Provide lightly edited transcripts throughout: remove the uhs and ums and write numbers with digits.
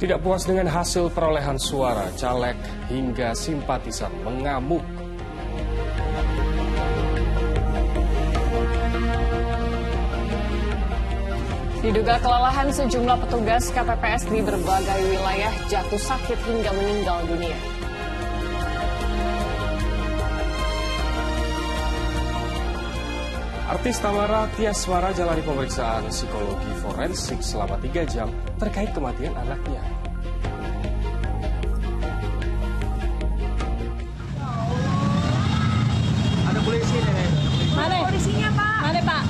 Tidak puas dengan hasil perolehan suara, caleg hingga simpatisan mengamuk. Diduga kelelahan sejumlah petugas KPPS di berbagai wilayah jatuh sakit hingga meninggal dunia. Artis Tamara Tiaswara jalani pemeriksaan psikologi forensik selama 3 jam terkait kematian anaknya. Ada polisi nih. Mana polisinya, Pak? Mana, Pak?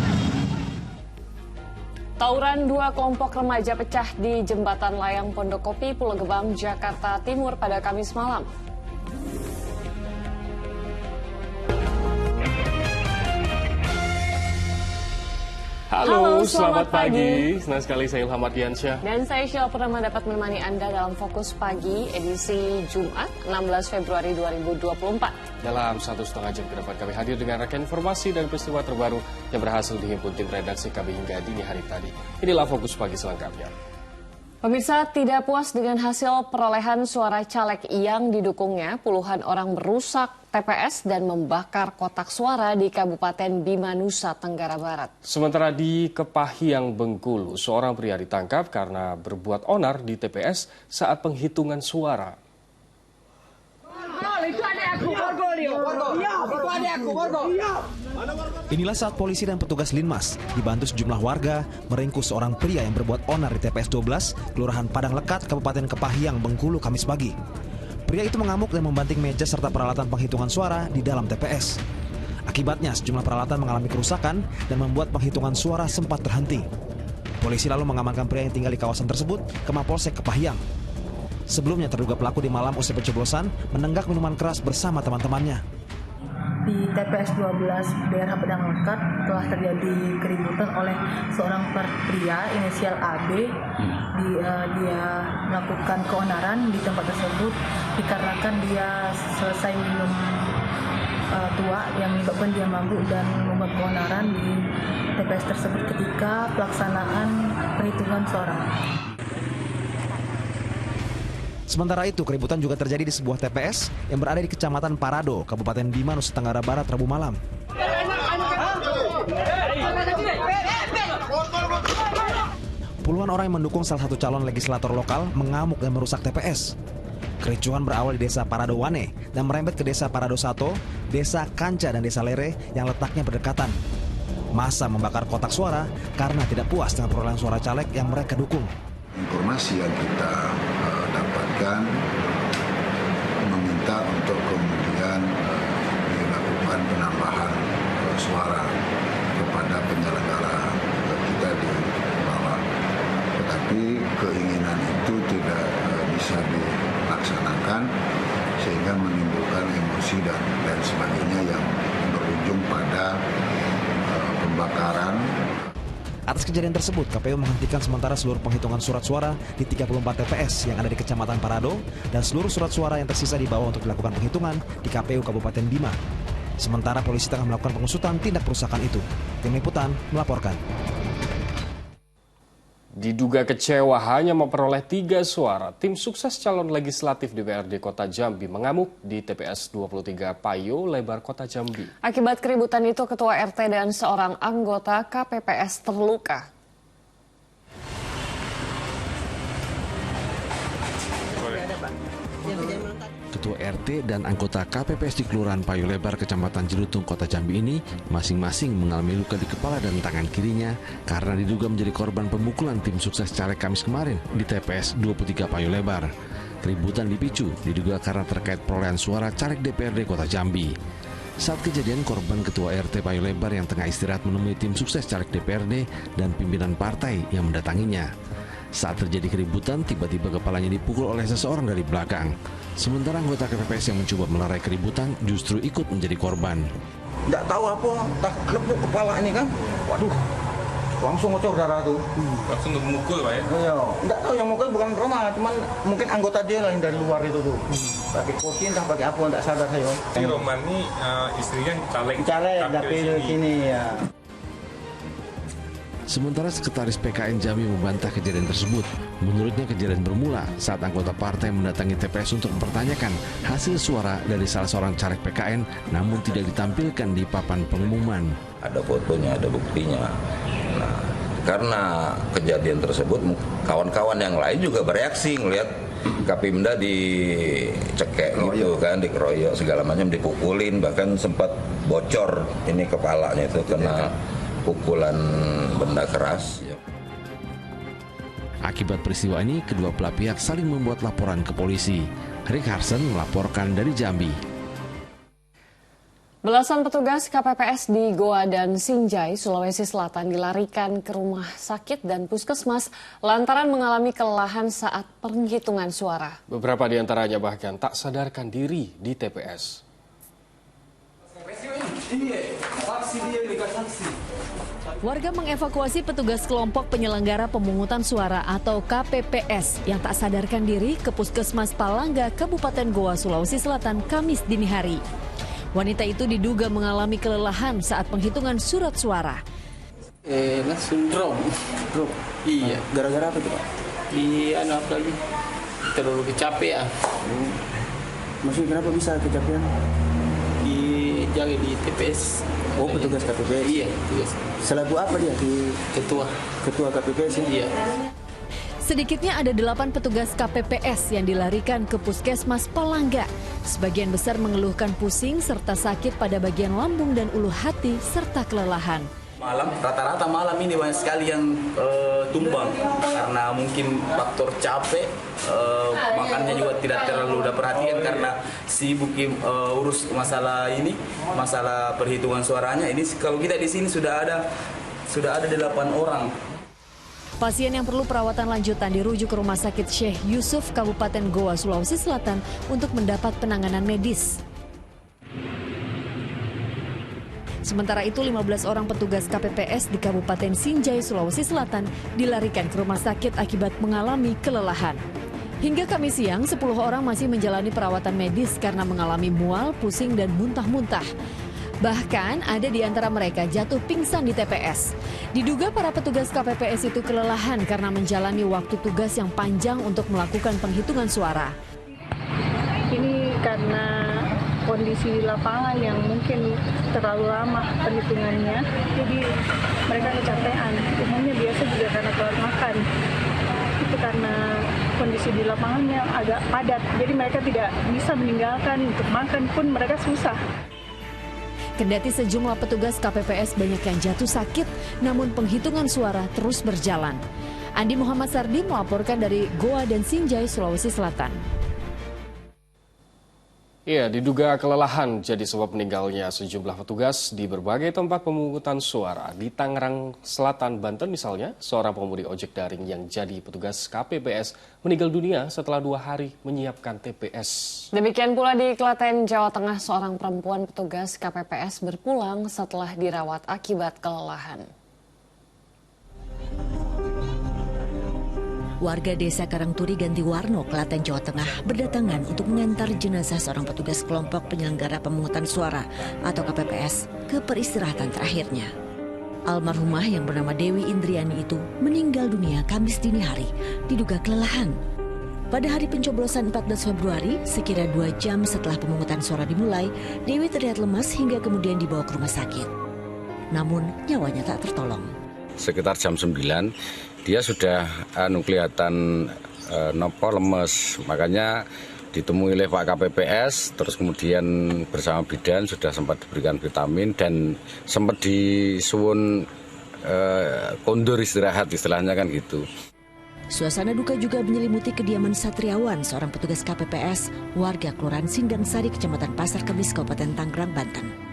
Tawuran 2 kelompok remaja pecah di Jembatan Layang Pondokopi, Pulau Gebang, Jakarta Timur pada Kamis malam. Halo, selamat pagi. Senang sekali saya Ilham Ardiansyah. Dan saya Sheila Purnama dapat menemani Anda dalam Fokus Pagi edisi Jumat 16 Februari 2024. Dalam 1,5 jam ke depan kami hadir dengan rangkaian informasi dan peristiwa terbaru yang berhasil dihimpun tim redaksi KB hingga dini hari tadi. Inilah Fokus Pagi selengkapnya. Pemirsa, tidak puas dengan hasil perolehan suara caleg yang didukungnya, puluhan orang merusak TPS dan membakar kotak suara di Kabupaten Bima, Nusa Tenggara Barat. Sementara di Kepahyang, Bengkulu, seorang pria ditangkap karena berbuat onar di TPS saat penghitungan suara. Inilah saat polisi dan petugas Linmas dibantu sejumlah warga meringkus seorang pria yang berbuat onar di TPS 12, Kelurahan Padang Lekat, Kabupaten Kepahyang, Bengkulu, Kamis pagi. Pria itu mengamuk dan membanting meja serta peralatan penghitungan suara di dalam TPS. Akibatnya sejumlah peralatan mengalami kerusakan dan membuat penghitungan suara sempat terhenti. Polisi lalu mengamankan pria yang tinggal di kawasan tersebut ke Mapolsek Kepahyang. Sebelumnya terduga pelaku di malam usai pencoblosan menenggak minuman keras bersama teman-temannya. Di TPS 12 daerah Padang Lekat telah terjadi keributan oleh seorang pria inisial AB. Dia melakukan keonaran di tempat tersebut dikarenakan dia selesai minum tua yang menyebabkan dia mabuk dan membuat keonaran di TPS tersebut ketika pelaksanaan perhitungan suara. Sementara itu, keributan juga terjadi di sebuah TPS yang berada di Kecamatan Parado, Kabupaten Bima, Nusa Tenggara Barat, Rabu malam. Puluhan orang yang mendukung salah satu calon legislator lokal mengamuk dan merusak TPS. Kericuhan berawal di Desa Parado Wane dan merembet ke Desa Parado Sato, Desa Kanca, dan Desa Lere yang letaknya berdekatan. Massa membakar kotak suara karena tidak puas dengan perolehan suara caleg yang mereka dukung. Informasi yang kita dapatkan meminta untuk kemudian dilakukan penambahan suara kepada penyelenggara kita di bawah. Tetapi keinginan itu tidak bisa dilaksanakan sehingga menimbulkan emosi dan sebagainya yang berujung pada pembakaran. Atas kejadian tersebut, KPU menghentikan sementara seluruh penghitungan surat suara di 34 TPS yang ada di Kecamatan Parado dan seluruh surat suara yang tersisa di bawah untuk dilakukan penghitungan di KPU Kabupaten Bima. Sementara polisi tengah melakukan pengusutan tindak perusakan itu. Tim Liputan melaporkan. Diduga kecewa hanya memperoleh 3 suara, tim sukses calon legislatif DPRD Kota Jambi mengamuk di TPS 23 Payo Lebar Kota Jambi. Akibat keributan itu, Ketua RT dan seorang anggota KPPS terluka. Ketua RT dan anggota KPPS di Kelurahan Payo Lebar, Kecamatan Jelutung, Kota Jambi ini masing-masing mengalami luka di kepala dan tangan kirinya karena diduga menjadi korban pemukulan tim sukses caleg Kamis kemarin di TPS 23 Payo Lebar. Keributan dipicu diduga karena terkait perolehan suara caleg DPRD Kota Jambi. Saat kejadian, korban Ketua RT Payo Lebar yang tengah istirahat menemui tim sukses caleg DPRD dan pimpinan partai yang mendatanginya. Saat terjadi keributan, tiba-tiba kepalanya dipukul oleh seseorang dari belakang. Sementara anggota KPPS yang mencoba melerai keributan justru ikut menjadi korban. Nggak tahu apa, tak lepuk kepala ini kan. Waduh, langsung ngocor darah tuh. Langsung memukul Pak ya? Iya, nggak tahu yang mukul bukan Roma, cuman mungkin anggota dia lah yang dari luar itu tuh. Pakai koci entah pakai apa, nggak sadar saya. Si Roman ini istrinya caleg tapi di sini ya. Sementara Sekretaris PKN Jambi membantah kejadian tersebut. Menurutnya kejadian bermula saat anggota partai mendatangi TPS untuk mempertanyakan hasil suara dari salah seorang caleg PKN, namun tidak ditampilkan di papan pengumuman. Ada fotonya, ada buktinya. Nah, karena kejadian tersebut, kawan-kawan yang lain juga bereaksi ngelihat Kapimda dicekek gitu kan, dikeroyok segala macam, dipukulin, bahkan sempat bocor ini kepalanya itu kena pukulan benda keras. Akibat peristiwa ini, kedua belah pihak saling membuat laporan ke polisi. Rick Harsen melaporkan dari Jambi. Belasan petugas KPPS di Goa dan Sinjai, Sulawesi Selatan dilarikan ke rumah sakit dan puskesmas lantaran mengalami kelelahan saat penghitungan suara. Beberapa di antaranya bahkan tak sadarkan diri di TPS. Warga mengevakuasi petugas kelompok penyelenggara pemungutan suara atau KPPS yang tak sadarkan diri ke Puskesmas Palangga, Kabupaten Goa, Sulawesi Selatan, Kamis dini hari. Wanita itu diduga mengalami kelelahan saat penghitungan surat suara. Langsung drop. Iya. Gara-gara apa tuh, Pak? Di apa lagi? Terlalu kecapean. Maksudnya kenapa bisa kecapean? Jaga di TPS. Oh, petugas KPPS? Iya, petugas. Selaku apa dia? Ketua KPPS ya? Iya. Sedikitnya ada 8 petugas KPPS yang dilarikan ke Puskesmas Palangga. Sebagian besar mengeluhkan pusing serta sakit pada bagian lambung dan ulu hati serta kelelahan. Malam, rata-rata malam ini banyak sekali yang tumbang karena mungkin faktor capek, makannya juga tidak terlalu perhatian karena sibuk urus masalah ini, masalah perhitungan suaranya. Ini kalau kita di sini sudah ada 8 orang. Pasien yang perlu perawatan lanjutan dirujuk ke Rumah Sakit Syekh Yusuf, Kabupaten Goa, Sulawesi Selatan untuk mendapat penanganan medis. Sementara itu, 15 orang petugas KPPS di Kabupaten Sinjai, Sulawesi Selatan dilarikan ke rumah sakit akibat mengalami kelelahan. Hingga Kamis siang, 10 orang masih menjalani perawatan medis karena mengalami mual, pusing, dan muntah-muntah. Bahkan ada di antara mereka jatuh pingsan di TPS. Diduga para petugas KPPS itu kelelahan karena menjalani waktu tugas yang panjang untuk melakukan penghitungan suara. Ini karena kondisi di lapangan yang mungkin terlalu lama perhitungannya, jadi mereka kecapean. Umumnya biasa juga karena telat makan. Itu karena kondisi di lapangannya agak padat, jadi mereka tidak bisa meninggalkan untuk makan pun mereka susah. Kendati sejumlah petugas KPPS banyak yang jatuh sakit, namun penghitungan suara terus berjalan. Andi Muhammad Sardi melaporkan dari Goa dan Sinjai, Sulawesi Selatan. Iya, diduga kelelahan jadi sebab meninggalnya sejumlah petugas di berbagai tempat pemungutan suara. Di Tangerang Selatan, Banten misalnya, seorang pengemudi ojek daring yang jadi petugas KPPS meninggal dunia setelah 2 hari menyiapkan TPS. Demikian pula di Klaten, Jawa Tengah, seorang perempuan petugas KPPS berpulang setelah dirawat akibat kelelahan. Warga desa Karangturi Gantiwarno, Klaten, Jawa Tengah berdatangan untuk mengantar jenazah seorang petugas kelompok penyelenggara pemungutan suara atau KPPS ke peristirahatan terakhirnya. Almarhumah yang bernama Dewi Indriani itu meninggal dunia Kamis dini hari, diduga kelelahan. Pada hari pencoblosan 14 Februari, sekira 2 jam setelah pemungutan suara dimulai, Dewi terlihat lemas hingga kemudian dibawa ke rumah sakit. Namun nyawanya tak tertolong. Sekitar jam 9 dia sudah kelihatan lemes, makanya ditemui oleh Pak KPPS, terus kemudian bersama bidan sudah sempat diberikan vitamin dan sempat disuwun kondur istirahat, istilahnya kan gitu. Suasana duka juga menyelimuti kediaman Satriawan, seorang petugas KPPS, warga Kelurahan Sindang Sari, Kecamatan Pasar Kemis, Kabupaten Tangerang, Banten.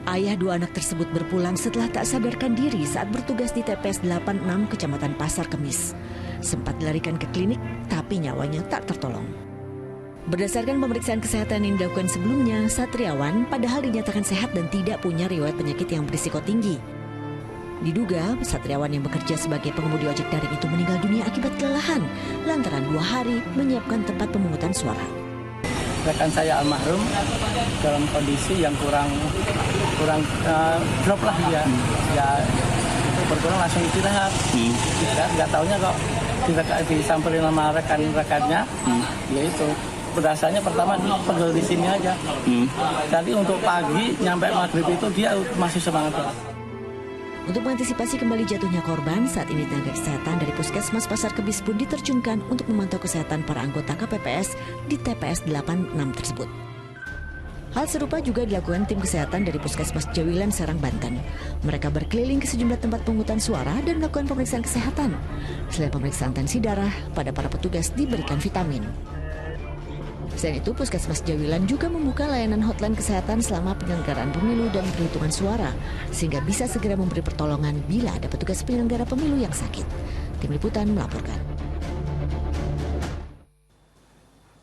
Ayah 2 anak tersebut berpulang setelah tak sadarkan diri saat bertugas di TPS 86 Kecamatan Pasar Kemis. Sempat dilarikan ke klinik, tapi nyawanya tak tertolong. Berdasarkan pemeriksaan kesehatan yang dilakukan sebelumnya, Satriawan padahal dinyatakan sehat dan tidak punya riwayat penyakit yang berisiko tinggi. Diduga, Satriawan yang bekerja sebagai pengemudi ojek daring itu meninggal dunia akibat kelelahan lantaran 2 hari menyiapkan tempat pemungutan suara. Rekan saya almarhum dalam kondisi yang kurang drop lah ya kebetulan langsung istirahat. Istirahat nggak taunya kok disamperin sama rekan-rekannya, ya itu. Rasanya pertama pegel di sini aja. Tadi untuk pagi nyampe maghrib itu dia masih semangat. Untuk mengantisipasi kembali jatuhnya korban, saat ini tenaga kesehatan dari Puskesmas Pasar Kebis pun diterjunkan untuk memantau kesehatan para anggota KPPS di TPS 86 tersebut. Hal serupa juga dilakukan tim kesehatan dari Puskesmas Jawilan, Serang, Banten. Mereka berkeliling ke sejumlah tempat pemungutan suara dan melakukan pemeriksaan kesehatan. Selain pemeriksaan tensi darah, pada para petugas diberikan vitamin. Selain itu, Puskesmas Jawilan juga membuka layanan hotline kesehatan selama penyelenggaraan pemilu dan perhitungan suara, sehingga bisa segera memberi pertolongan bila ada petugas penyelenggara pemilu yang sakit. Tim Liputan melaporkan.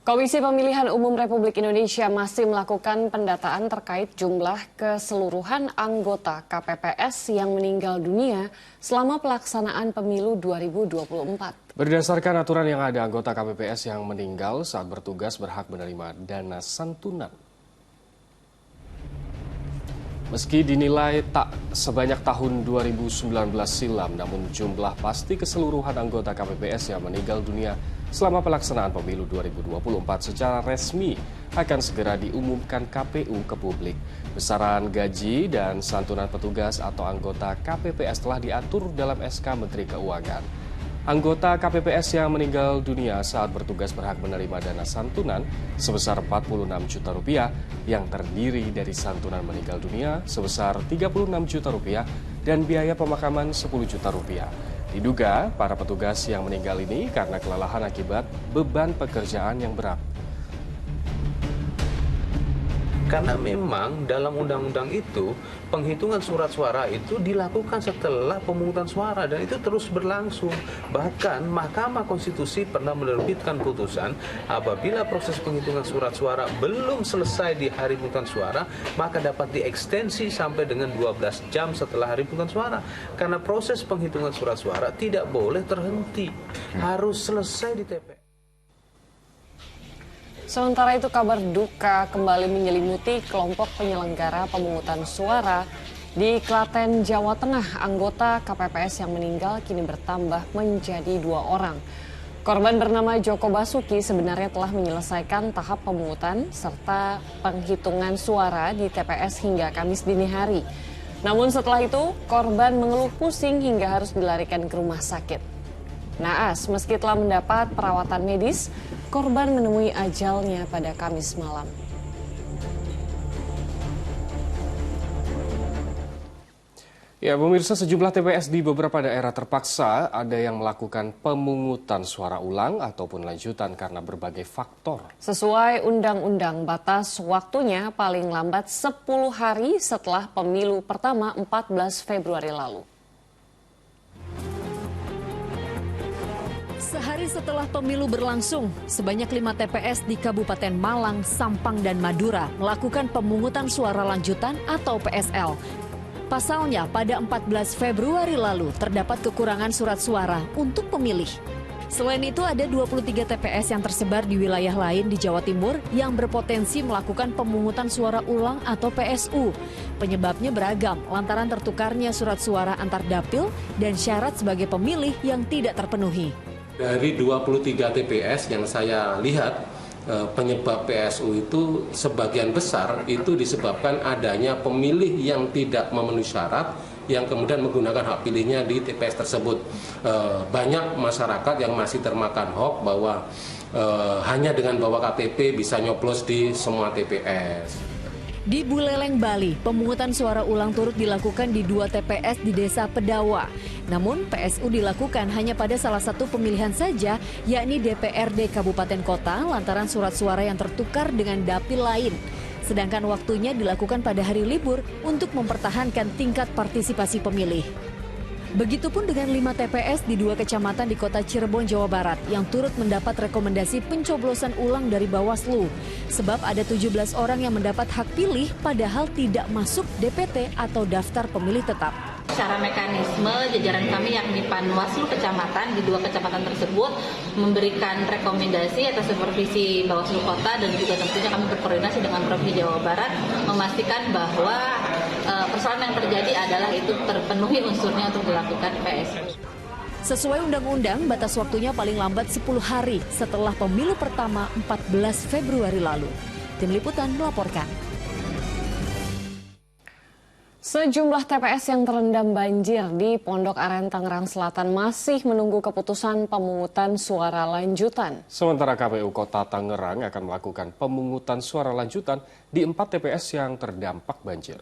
Komisi Pemilihan Umum Republik Indonesia masih melakukan pendataan terkait jumlah keseluruhan anggota KPPS yang meninggal dunia selama pelaksanaan pemilu 2024. Berdasarkan aturan yang ada, anggota KPPS yang meninggal saat bertugas berhak menerima dana santunan. Meski dinilai tak sebanyak tahun 2019 silam, namun jumlah pasti keseluruhan anggota KPPS yang meninggal dunia selama pelaksanaan pemilu 2024 secara resmi akan segera diumumkan KPU ke publik. Besaran gaji dan santunan petugas atau anggota KPPS telah diatur dalam SK Menteri Keuangan. Anggota KPPS yang meninggal dunia saat bertugas berhak menerima dana santunan sebesar Rp46 juta yang terdiri dari santunan meninggal dunia sebesar Rp36 juta dan biaya pemakaman Rp10 juta. Diduga para petugas yang meninggal ini karena kelelahan akibat beban pekerjaan yang berat. Karena memang dalam undang-undang itu penghitungan surat suara itu dilakukan setelah pemungutan suara dan itu terus berlangsung. Bahkan Mahkamah Konstitusi pernah menerbitkan putusan apabila proses penghitungan surat suara belum selesai di hari pemungutan suara, maka dapat diekstensi sampai dengan 12 jam setelah hari pemungutan suara. Karena proses penghitungan surat suara tidak boleh terhenti, harus selesai di TPS. Sementara itu, kabar duka kembali menyelimuti kelompok penyelenggara pemungutan suara di Klaten, Jawa Tengah. Anggota KPPS yang meninggal kini bertambah menjadi 2 orang. Korban bernama Joko Basuki sebenarnya telah menyelesaikan tahap pemungutan serta penghitungan suara di TPS hingga Kamis dini hari. Namun setelah itu, korban mengeluh pusing hingga harus dilarikan ke rumah sakit. Naas, meski telah mendapat perawatan medis, korban menemui ajalnya pada Kamis malam. Ya, pemirsa, sejumlah TPS di beberapa daerah terpaksa ada yang melakukan pemungutan suara ulang ataupun lanjutan karena berbagai faktor. Sesuai undang-undang, batas waktunya paling lambat 10 hari setelah pemilu pertama 14 Februari lalu. Sehari setelah pemilu berlangsung, sebanyak 5 TPS di Kabupaten Malang, Sampang, dan Madura melakukan pemungutan suara lanjutan atau PSL. Pasalnya, pada 14 Februari lalu terdapat kekurangan surat suara untuk pemilih. Selain itu, ada 23 TPS yang tersebar di wilayah lain di Jawa Timur yang berpotensi melakukan pemungutan suara ulang atau PSU. Penyebabnya beragam, lantaran tertukarnya surat suara antar dapil dan syarat sebagai pemilih yang tidak terpenuhi. Dari 23 TPS yang saya lihat, penyebab PSU itu sebagian besar itu disebabkan adanya pemilih yang tidak memenuhi syarat yang kemudian menggunakan hak pilihnya di TPS tersebut. Banyak masyarakat yang masih termakan hoax bahwa hanya dengan bawa KTP bisa nyoblos di semua TPS. Di Buleleng, Bali, pemungutan suara ulang turut dilakukan di 2 TPS di Desa Pedawa. Namun, PSU dilakukan hanya pada salah satu pemilihan saja, yakni DPRD Kabupaten Kota, lantaran surat suara yang tertukar dengan dapil lain. Sedangkan waktunya dilakukan pada hari libur untuk mempertahankan tingkat partisipasi pemilih. Begitupun dengan 5 TPS di 2 kecamatan di kota Cirebon, Jawa Barat yang turut mendapat rekomendasi pencoblosan ulang dari Bawaslu. Sebab ada 17 orang yang mendapat hak pilih padahal tidak masuk DPT atau daftar pemilih tetap. Secara mekanisme, jajaran kami yakni Panwaslu kecamatan di 2 kecamatan tersebut memberikan rekomendasi atas supervisi Bawaslu Kota dan juga tentunya kami berkoordinasi dengan Provinsi Jawa Barat memastikan bahwa persoalan yang terjadi adalah itu terpenuhi unsurnya untuk dilakukan PSU. Sesuai undang-undang, batas waktunya paling lambat 10 hari setelah pemilu pertama 14 Februari lalu. Tim Liputan melaporkan. Sejumlah TPS yang terendam banjir di Pondok Aren, Tangerang Selatan masih menunggu keputusan pemungutan suara lanjutan. Sementara KPU Kota Tangerang akan melakukan pemungutan suara lanjutan di 4 TPS yang terdampak banjir.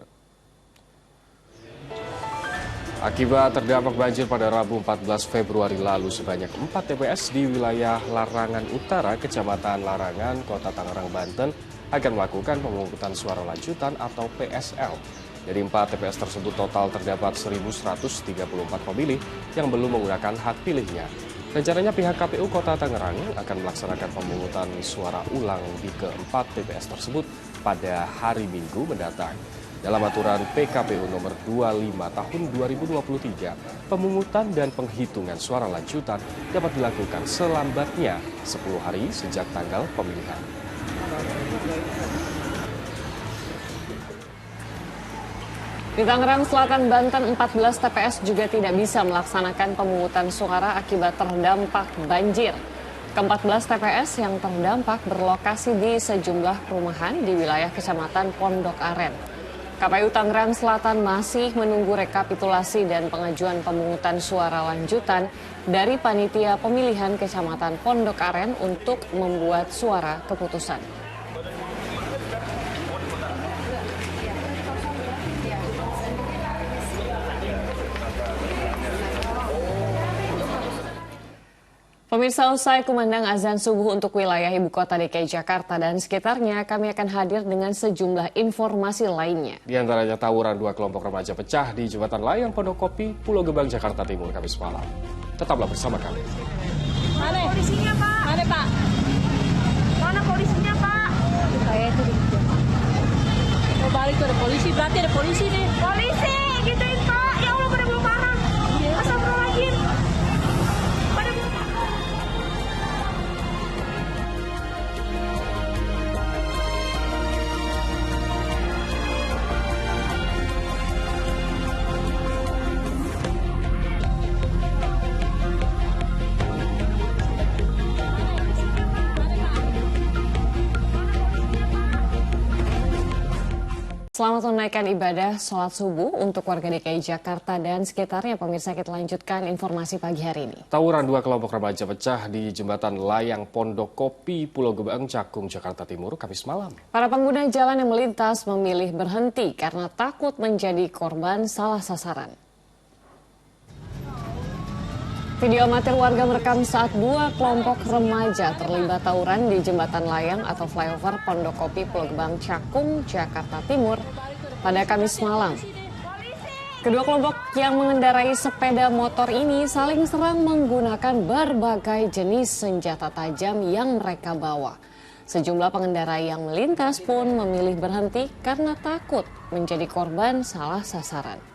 Akibat terdampak banjir pada Rabu 14 Februari lalu, sebanyak 4 TPS di wilayah Larangan Utara, Kecamatan Larangan, Kota Tangerang, Banten akan melakukan pemungutan suara lanjutan atau PSL. Dari 4 TPS tersebut total terdapat 1.134 pemilih yang belum menggunakan hak pilihnya. Rencananya pihak KPU Kota Tangerang akan melaksanakan pemungutan suara ulang di keempat TPS tersebut pada hari Minggu mendatang. Dalam aturan PKPU nomor 25 tahun 2023, pemungutan dan penghitungan suara lanjutan dapat dilakukan selambatnya 10 hari sejak tanggal pemilihan. Di Tangerang Selatan, Banten, 14 TPS juga tidak bisa melaksanakan pemungutan suara akibat terdampak banjir. Ke-14 TPS yang terdampak berlokasi di sejumlah perumahan di wilayah Kecamatan Pondok Aren. KPU Tangerang Selatan masih menunggu rekapitulasi dan pengajuan pemungutan suara lanjutan dari Panitia Pemilihan Kecamatan Pondok Aren untuk membuat suara keputusan. Pemirsa, usai kumandang azan subuh untuk wilayah ibu kota DKI Jakarta dan sekitarnya, kami akan hadir dengan sejumlah informasi lainnya. Di antaranya tawuran 2 kelompok remaja pecah di Jembatan Layang Pondok Kopi, Pulau Gebang, Jakarta Timur, Kamis malam. Tetaplah bersama kami. Mana polisinya, Pak? Mana, Pak? Mana polisinya, Pak? Kayak itu di mau balik ke polisi, berarti ada polisi nih. Polisi, gituin, Pak. Ya Allah, pada belum parah. Astagfirullahaladzim. Selamat menunaikan ibadah sholat subuh untuk warga DKI Jakarta dan sekitarnya. Pemirsa, kita lanjutkan informasi pagi hari ini. Tawuran 2 kelompok remaja pecah di Jembatan Layang Pondok Kopi, Pulau Gebang, Cakung, Jakarta Timur, Kamis malam. Para pengguna jalan yang melintas memilih berhenti karena takut menjadi korban salah sasaran. Video amatir warga merekam saat 2 kelompok remaja terlibat tawuran di Jembatan Layang atau flyover Pondok Kopi, Pulau Gebang, Cakung, Jakarta Timur pada Kamis malam. Kedua kelompok yang mengendarai sepeda motor ini saling serang menggunakan berbagai jenis senjata tajam yang mereka bawa. Sejumlah pengendara yang melintas pun memilih berhenti karena takut menjadi korban salah sasaran.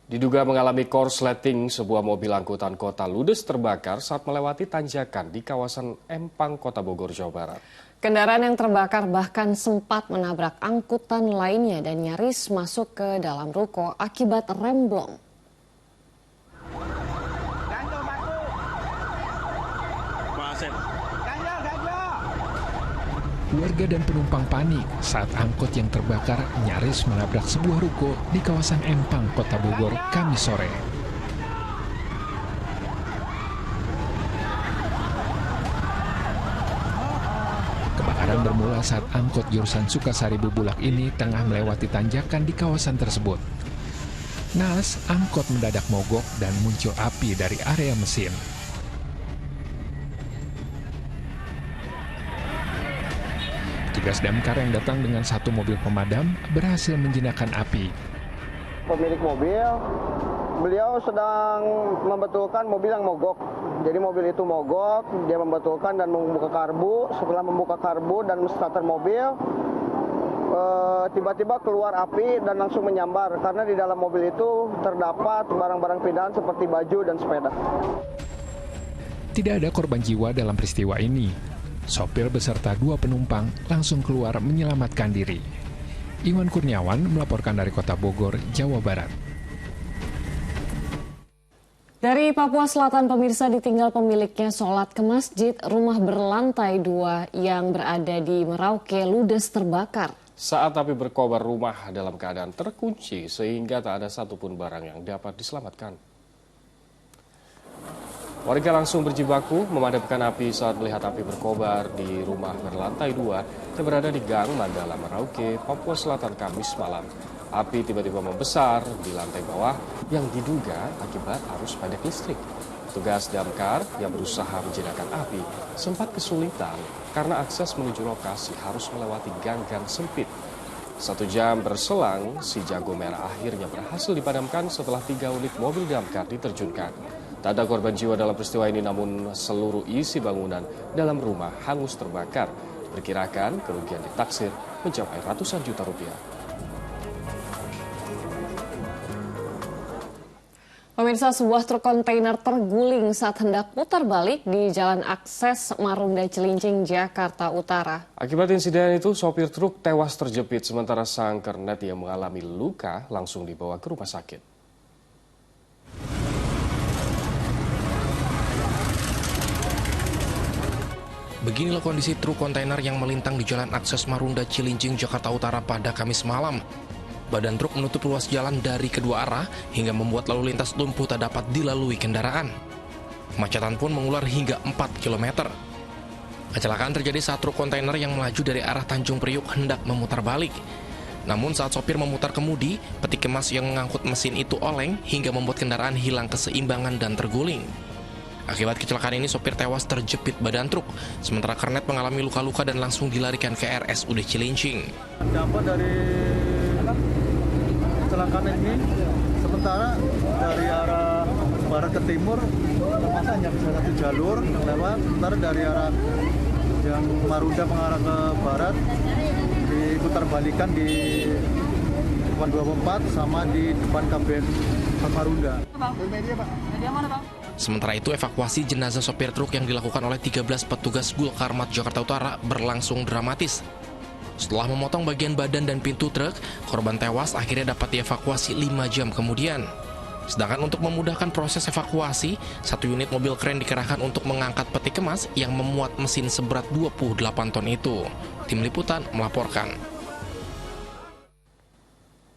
Diduga mengalami korsleting, sebuah mobil angkutan kota ludes terbakar saat melewati tanjakan di kawasan Empang, Kota Bogor, Jawa Barat. Kendaraan yang terbakar bahkan sempat menabrak angkutan lainnya dan nyaris masuk ke dalam ruko akibat remblong. Warga dan penumpang panik saat angkot yang terbakar nyaris menabrak sebuah ruko di kawasan Empang, Kota Bogor, Kamis sore. Kebakaran bermula saat angkot jurusan Sukasari Bubulak ini tengah melewati tanjakan di kawasan tersebut. Naas, angkot mendadak mogok dan muncul api dari area mesin. Petugas damkar yang datang dengan 1 mobil pemadam berhasil menjinakkan api. Pemilik mobil, beliau sedang membetulkan mobil yang mogok. Jadi mobil itu mogok, dia membetulkan dan membuka karbu. Setelah membuka karbu dan starter mobil, tiba-tiba keluar api dan langsung menyambar. Karena di dalam mobil itu terdapat barang-barang pidaan seperti baju dan sepeda. Tidak ada korban jiwa dalam peristiwa ini. Sopir beserta 2 penumpang langsung keluar menyelamatkan diri. Iwan Kurniawan melaporkan dari Kota Bogor, Jawa Barat. Dari Papua Selatan, pemirsa, ditinggal pemiliknya sholat ke masjid, rumah berlantai 2 yang berada di Merauke ludes terbakar. Saat api berkobar, rumah dalam keadaan terkunci sehingga tak ada satupun barang yang dapat diselamatkan. Warga langsung berjibaku memadamkan api saat melihat api berkobar di rumah berlantai 2 yang berada di Gang Mandala, Merauke, Papua Selatan, Kamis malam. Api tiba-tiba membesar di lantai bawah yang diduga akibat arus pendek listrik. Petugas damkar yang berusaha menjinakkan api sempat kesulitan karena akses menuju lokasi harus melewati gang-gang sempit. 1 jam berselang, si jago merah akhirnya berhasil dipadamkan setelah 3 unit mobil damkar diterjunkan. Tak ada korban jiwa dalam peristiwa ini, namun seluruh isi bangunan dalam rumah hangus terbakar. Diperkirakan kerugian ditaksir mencapai ratusan juta rupiah. Pemirsa, sebuah truk kontainer terguling saat hendak putar balik di Jalan Akses Marunda Cilincing, Jakarta Utara. Akibat insiden itu, sopir truk tewas terjepit, sementara sang kernet yang mengalami luka langsung dibawa ke rumah sakit. Beginilah kondisi truk kontainer yang melintang di Jalan Akses Marunda Cilincing, Jakarta Utara pada Kamis malam. Badan truk menutup ruas jalan dari kedua arah hingga membuat lalu lintas lumpuh tak dapat dilalui kendaraan. Kemacetan pun mengular hingga 4 km. Kecelakaan terjadi saat truk kontainer yang melaju dari arah Tanjung Priuk hendak memutar balik. Namun saat sopir memutar kemudi, peti kemas yang mengangkut mesin itu oleng hingga membuat kendaraan hilang keseimbangan dan terguling. Akibat kecelakaan ini, sopir tewas terjepit badan truk, sementara kernet mengalami luka-luka dan langsung dilarikan ke RSUD Cilincing. Dampak dari kecelakaan ini, sementara dari arah barat ke timur masa hanya bisa 1 jalur yang lewat, sementara dari arah yang Marunda mengarah ke barat diputar balikan di depan 24 sama di depan KBN Marunda. Sementara itu, evakuasi jenazah sopir truk yang dilakukan oleh 13 petugas Gul Karmat Jakarta Utara berlangsung dramatis. Setelah memotong bagian badan dan pintu truk, korban tewas akhirnya dapat dievakuasi 5 jam kemudian. Sedangkan untuk memudahkan proses evakuasi, 1 unit mobil kren dikerahkan untuk mengangkat peti kemas yang memuat mesin seberat 28 ton itu. Tim Liputan melaporkan.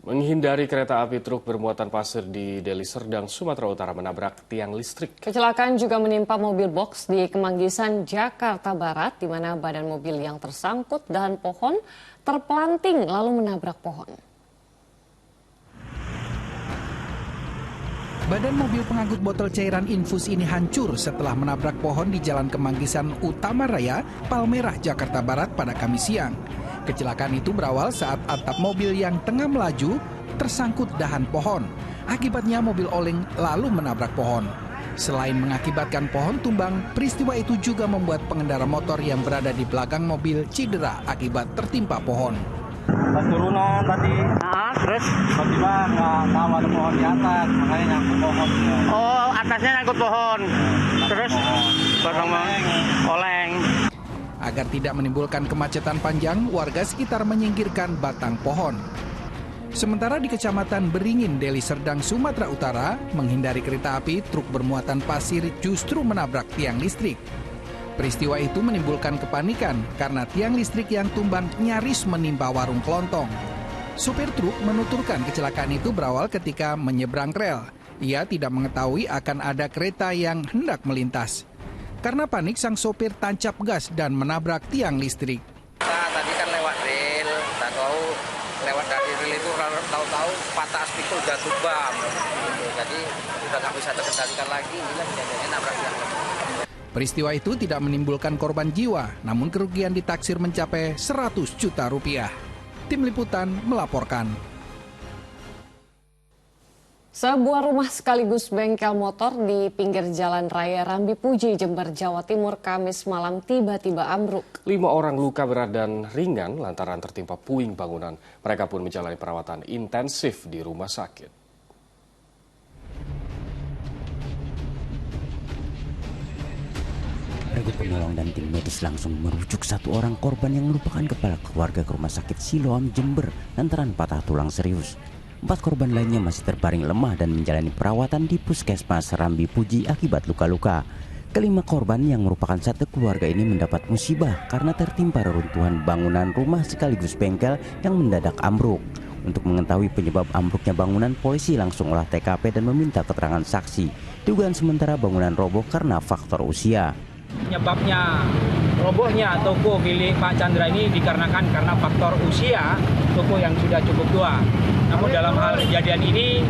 Menghindari kereta api, truk bermuatan pasir di Deli Serdang, Sumatera Utara menabrak tiang listrik. Kecelakaan juga menimpa mobil box di Kemanggisan, Jakarta Barat, di mana badan mobil yang tersangkut dahan pohon terpelanting lalu menabrak pohon. Badan mobil pengangkut botol cairan infus ini hancur setelah menabrak pohon di Jalan Kemanggisan Utama Raya, Palmerah, Jakarta Barat pada Kamis siang. Kecelakaan itu berawal saat atap mobil yang tengah melaju tersangkut dahan pohon. Akibatnya mobil oleng lalu menabrak pohon. Selain mengakibatkan pohon tumbang, peristiwa itu juga membuat pengendara motor yang berada di belakang mobil cedera akibat tertimpa pohon. Pas turunan tadi, terus tiba-tiba nggak tahu ada pohon di atas, makanya nyangkut pohon. Oh, atasnya nyangkut pohon, terus oleng. Agar tidak menimbulkan kemacetan panjang, warga sekitar menyingkirkan batang pohon. Sementara di Kecamatan Beringin, Deli Serdang, Sumatera Utara, menghindari kereta api, truk bermuatan pasir justru menabrak tiang listrik. Peristiwa itu menimbulkan kepanikan karena tiang listrik yang tumbang nyaris menimpa warung kelontong. Supir truk menuturkan kecelakaan itu berawal ketika menyeberang rel. Ia tidak mengetahui akan ada kereta yang hendak melintas. Karena panik, sang sopir tancap gas dan menabrak tiang listrik. Tadi kan lewat rel, tak tahu lewat dari rel itu tahu-tahu patah spikul udah tumbang. Jadi udah nggak bisa terkendalikan lagi, kejadiannya nabrak tiang listrik. Peristiwa itu tidak menimbulkan korban jiwa, namun kerugian ditaksir mencapai 100 juta rupiah. Tim Liputan melaporkan. Sebuah rumah sekaligus bengkel motor di pinggir Jalan Raya Rambi Puji, Jember, Jawa Timur, Kamis malam tiba-tiba ambruk. 5 orang luka berat dan ringan lantaran tertimpa puing bangunan. Mereka pun menjalani perawatan intensif di rumah sakit. Berikut penolong dan tim medis langsung merujuk satu orang korban yang merupakan kepala keluarga ke rumah sakit Siloam, Jember lantaran patah tulang serius. 4 korban lainnya masih terbaring lemah dan menjalani perawatan di Puskesmas Rambi Puji akibat luka-luka. Kelima korban yang merupakan satu keluarga ini mendapat musibah karena tertimpa reruntuhan bangunan rumah sekaligus bengkel yang mendadak ambruk. Untuk mengetahui penyebab ambruknya bangunan, polisi langsung olah TKP dan meminta keterangan saksi. Dugaan sementara bangunan roboh karena faktor usia. Penyebabnya robohnya toko milik Pak Chandra ini dikarenakan karena faktor usia toko yang sudah cukup tua. Namun dalam hal kejadian ini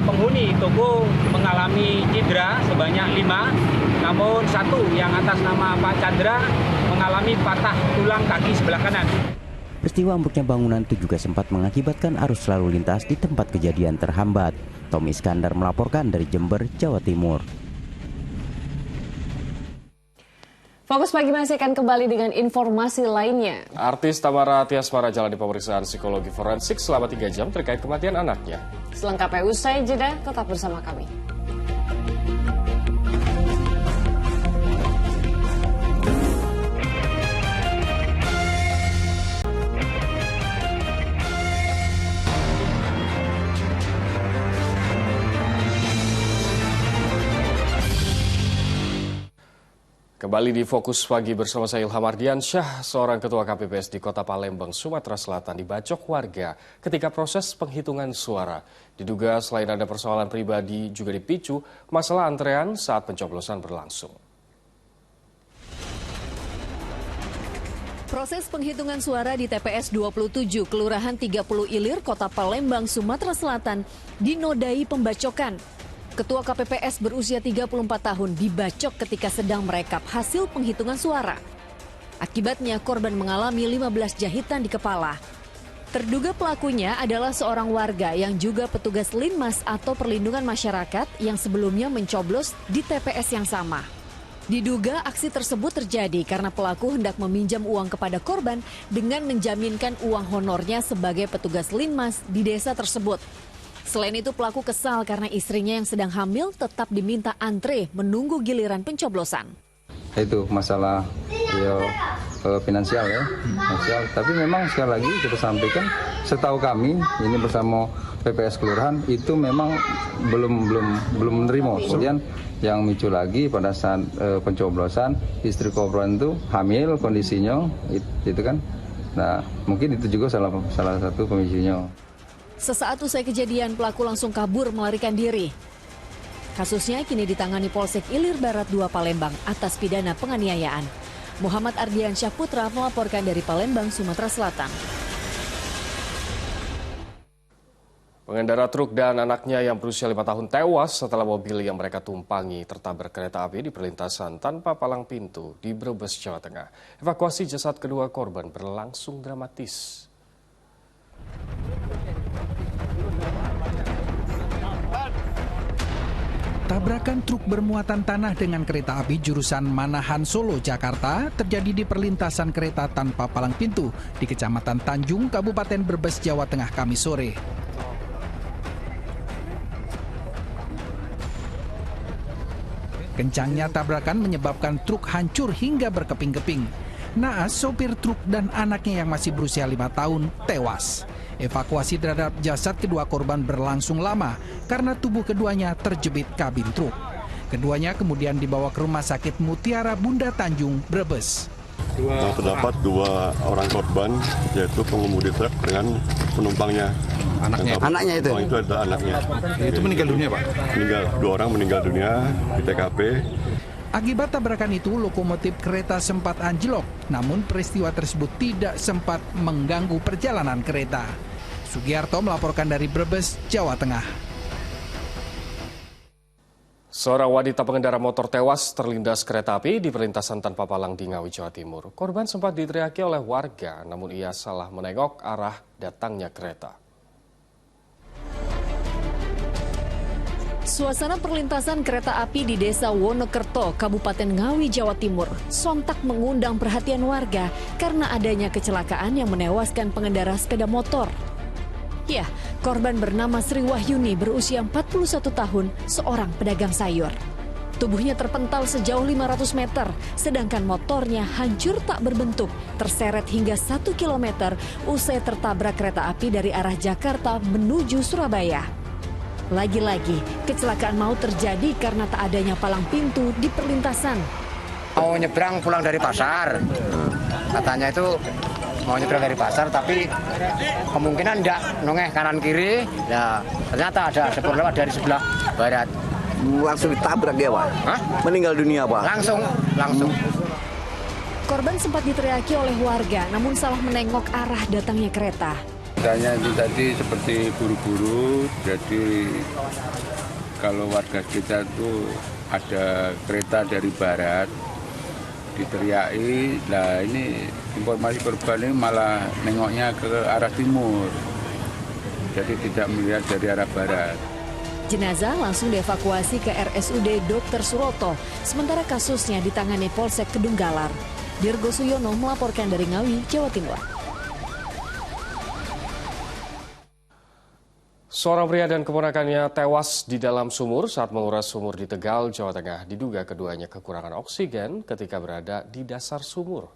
penghuni toko mengalami cedera sebanyak 5, namun 1 yang atas nama Pak Chandra mengalami patah tulang kaki sebelah kanan. Peristiwa ambruknya bangunan itu juga sempat mengakibatkan arus lalu lintas di tempat kejadian terhambat. Tommy Iskandar melaporkan dari Jember, Jawa Timur. Fokus Pagi masih akan kembali dengan informasi lainnya. Artis Tamara Tiasmara jalani pemeriksaan psikologi forensik selama 3 jam terkait kematian anaknya. Selengkapnya usai jeda, tetap bersama kami. Kembali di Fokus Pagi bersama saya Ilham Ardiansyah, seorang ketua KPPS di Kota Palembang, Sumatera Selatan dibacok warga ketika proses penghitungan suara. Diduga selain ada persoalan pribadi juga dipicu masalah antrean saat pencoblosan berlangsung. Proses penghitungan suara di TPS 27 Kelurahan 30 Ilir, Kota Palembang, Sumatera Selatan dinodai pembacokan. Ketua KPPS berusia 34 tahun dibacok ketika sedang merekap hasil penghitungan suara. Akibatnya korban mengalami 15 jahitan di kepala. Terduga pelakunya adalah seorang warga yang juga petugas Linmas atau Perlindungan Masyarakat yang sebelumnya mencoblos di TPS yang sama. Diduga aksi tersebut terjadi karena pelaku hendak meminjam uang kepada korban dengan menjaminkan uang honornya sebagai petugas Linmas di desa tersebut. Selain itu pelaku kesal karena istrinya yang sedang hamil tetap diminta antre menunggu giliran pencoblosan. Itu masalah finansial ya, finansial. Tapi memang sekali lagi kita sampaikan, setahu kami ini bersama PPS Kelurahan itu memang belum menerima. Kemudian yang micu lagi pada saat pencoblosan istri korban itu hamil kondisinya itu kan. Nah mungkin itu juga salah satu pemicunya. Sesaat usai kejadian, pelaku langsung kabur melarikan diri. Kasusnya kini ditangani Polsek Ilir Barat 2 Palembang atas pidana penganiayaan. Muhammad Ardiansyah Putra melaporkan dari Palembang, Sumatera Selatan. Pengendara truk dan anaknya yang berusia 5 tahun tewas setelah mobil yang mereka tumpangi tertabrak kereta api di perlintasan tanpa palang pintu di Brebes, Jawa Tengah. Evakuasi jasad kedua korban berlangsung dramatis. Tabrakan truk bermuatan tanah dengan kereta api jurusan Manahan Solo, Jakarta terjadi di perlintasan kereta tanpa palang pintu di Kecamatan Tanjung, Kabupaten Brebes, Jawa Tengah, Kamis sore. Kencangnya tabrakan menyebabkan truk hancur hingga berkeping-keping. Naas, sopir truk dan anaknya yang masih berusia 5 tahun tewas. Evakuasi terhadap jasad kedua korban berlangsung lama karena tubuh keduanya terjepit kabin truk. Keduanya kemudian dibawa ke Rumah Sakit Mutiara Bunda Tanjung, Brebes. Terdapat 2 orang korban, yaitu pengemudi truk dengan penumpangnya. Anaknya itu? Itu adalah anaknya. Itu meninggal dunia, Pak? Meninggal, 2 orang meninggal dunia di TKP. Akibat tabrakan itu, lokomotif kereta sempat anjlok, namun peristiwa tersebut tidak sempat mengganggu perjalanan kereta. Sugiarto melaporkan dari Brebes, Jawa Tengah. Seorang wanita pengendara motor tewas terlindas kereta api di perlintasan tanpa palang di Ngawi, Jawa Timur. Korban sempat diteriaki oleh warga, namun ia salah menengok arah datangnya kereta. Suasana perlintasan kereta api di Desa Wonokerto, Kabupaten Ngawi, Jawa Timur, sontak mengundang perhatian warga karena adanya kecelakaan yang menewaskan pengendara sepeda motor. Ya, korban bernama Sri Wahyuni berusia 41 tahun, seorang pedagang sayur. Tubuhnya terpental sejauh 500 meter, sedangkan motornya hancur tak berbentuk, terseret hingga 1 kilometer usai tertabrak kereta api dari arah Jakarta menuju Surabaya. Lagi-lagi, kecelakaan maut terjadi karena tak adanya palang pintu di perlintasan. Mau nyebrang pulang dari pasar, katanya itu mau nyebrang dari pasar, tapi kemungkinan enggak, nongeh kanan kiri, ya ternyata ada sepur lewat dari sebelah barat. Langsung ditabrak dia, Pak? Hah? Meninggal dunia, Pak? Langsung. Korban sempat diteriaki oleh warga, namun salah menengok arah datangnya kereta. Ceritanya itu tadi seperti buru-buru, jadi kalau warga kita tuh ada kereta dari barat, diteriaki, nah ini informasi korban ini malah nengoknya ke arah timur, jadi tidak melihat dari arah barat. Jenazah langsung dievakuasi ke RSUD Dr. Suroto, sementara kasusnya ditangani Polsek Kedunggalar. Dirgo Suyono melaporkan dari Ngawi, Jawa Timur. Seorang pria dan keponakannya tewas di dalam sumur saat menguras sumur di Tegal, Jawa Tengah. Diduga keduanya kekurangan oksigen ketika berada di dasar sumur.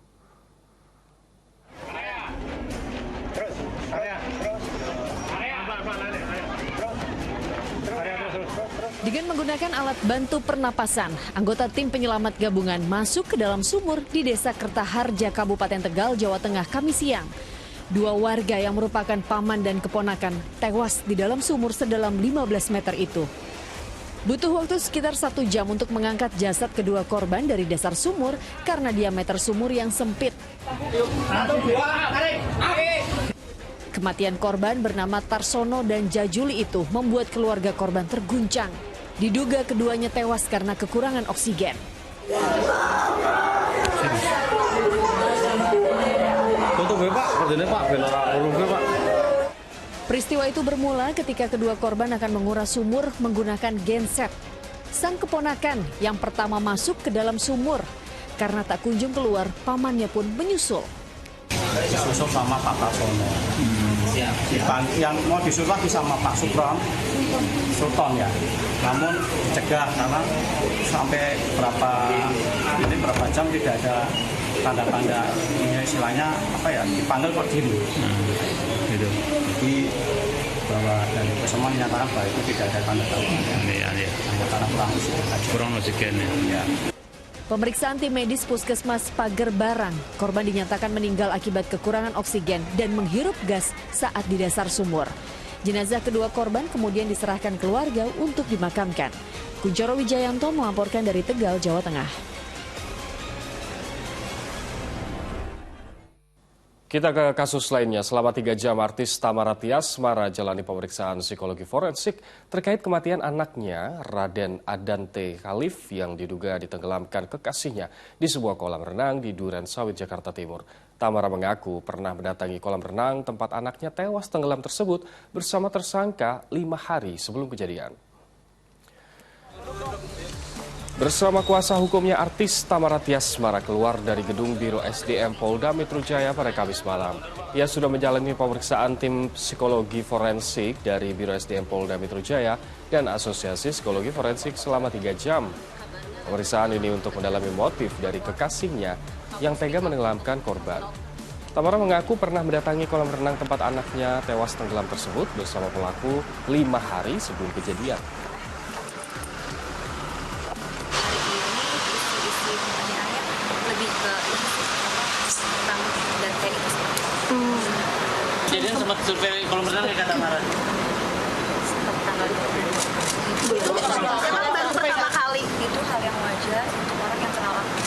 Dengan menggunakan alat bantu pernapasan, anggota tim penyelamat gabungan masuk ke dalam sumur di Desa Kertaharja, Kabupaten Tegal, Jawa Tengah, Kamis siang. 2 warga yang merupakan paman dan keponakan tewas di dalam sumur sedalam 15 meter itu. Butuh waktu sekitar 1 jam untuk mengangkat jasad kedua korban dari dasar sumur karena diameter sumur yang sempit. Kematian korban bernama Tarsono dan Jajuli itu membuat keluarga korban terguncang. Diduga keduanya tewas karena kekurangan oksigen. Peristiwa itu bermula ketika kedua korban akan menguras sumur menggunakan genset. Sang keponakan yang pertama masuk ke dalam sumur. Karena tak kunjung keluar, pamannya pun menyusul. Disusul sama Pak Tarsono. Yang mau disusul lagi sama Pak Sultan ya. Namun dicegah karena sampai berapa jam tidak ada tanda-tanda, istilahnya dipanggil kok diri. Gitu. Jadi bahwa dari semua menyatakan bahwa itu tidak ada tanda-tanda. Hanya karena kurang oksigen. Ya. Pemeriksaan tim medis Puskesmas Pager Barang, korban dinyatakan meninggal akibat kekurangan oksigen dan menghirup gas saat di dasar sumur. Jenazah kedua korban kemudian diserahkan keluarga untuk dimakamkan. Kunchoro Wijayanto melaporkan dari Tegal, Jawa Tengah. Kita ke kasus lainnya. Selama 3 jam artis Tamara Tiasmara jalani pemeriksaan psikologi forensik terkait kematian anaknya Raden Adante Khalif yang diduga ditenggelamkan kekasihnya di sebuah kolam renang di Duren Sawit, Jakarta Timur. Tamara mengaku pernah mendatangi kolam renang tempat anaknya tewas tenggelam tersebut bersama tersangka 5 hari sebelum kejadian. Bersama kuasa hukumnya, artis Tamara Tiasmara keluar dari gedung Biro SDM Polda Metro Jaya pada Kamis malam. Ia sudah menjalani pemeriksaan tim psikologi forensik dari Biro SDM Polda Metro Jaya dan Asosiasi Psikologi Forensik selama 3 jam. Pemeriksaan ini untuk mendalami motif dari kekasihnya yang tega menenggelamkan korban. Tamara mengaku pernah mendatangi kolam renang tempat anaknya tewas tenggelam tersebut bersama pelaku 5 hari sebelum kejadian. Kejadian sempat survei kolam renang ya kata Tamara. Itu baru pertama kali, itu hal yang wajar untuk orang yang kenal aku.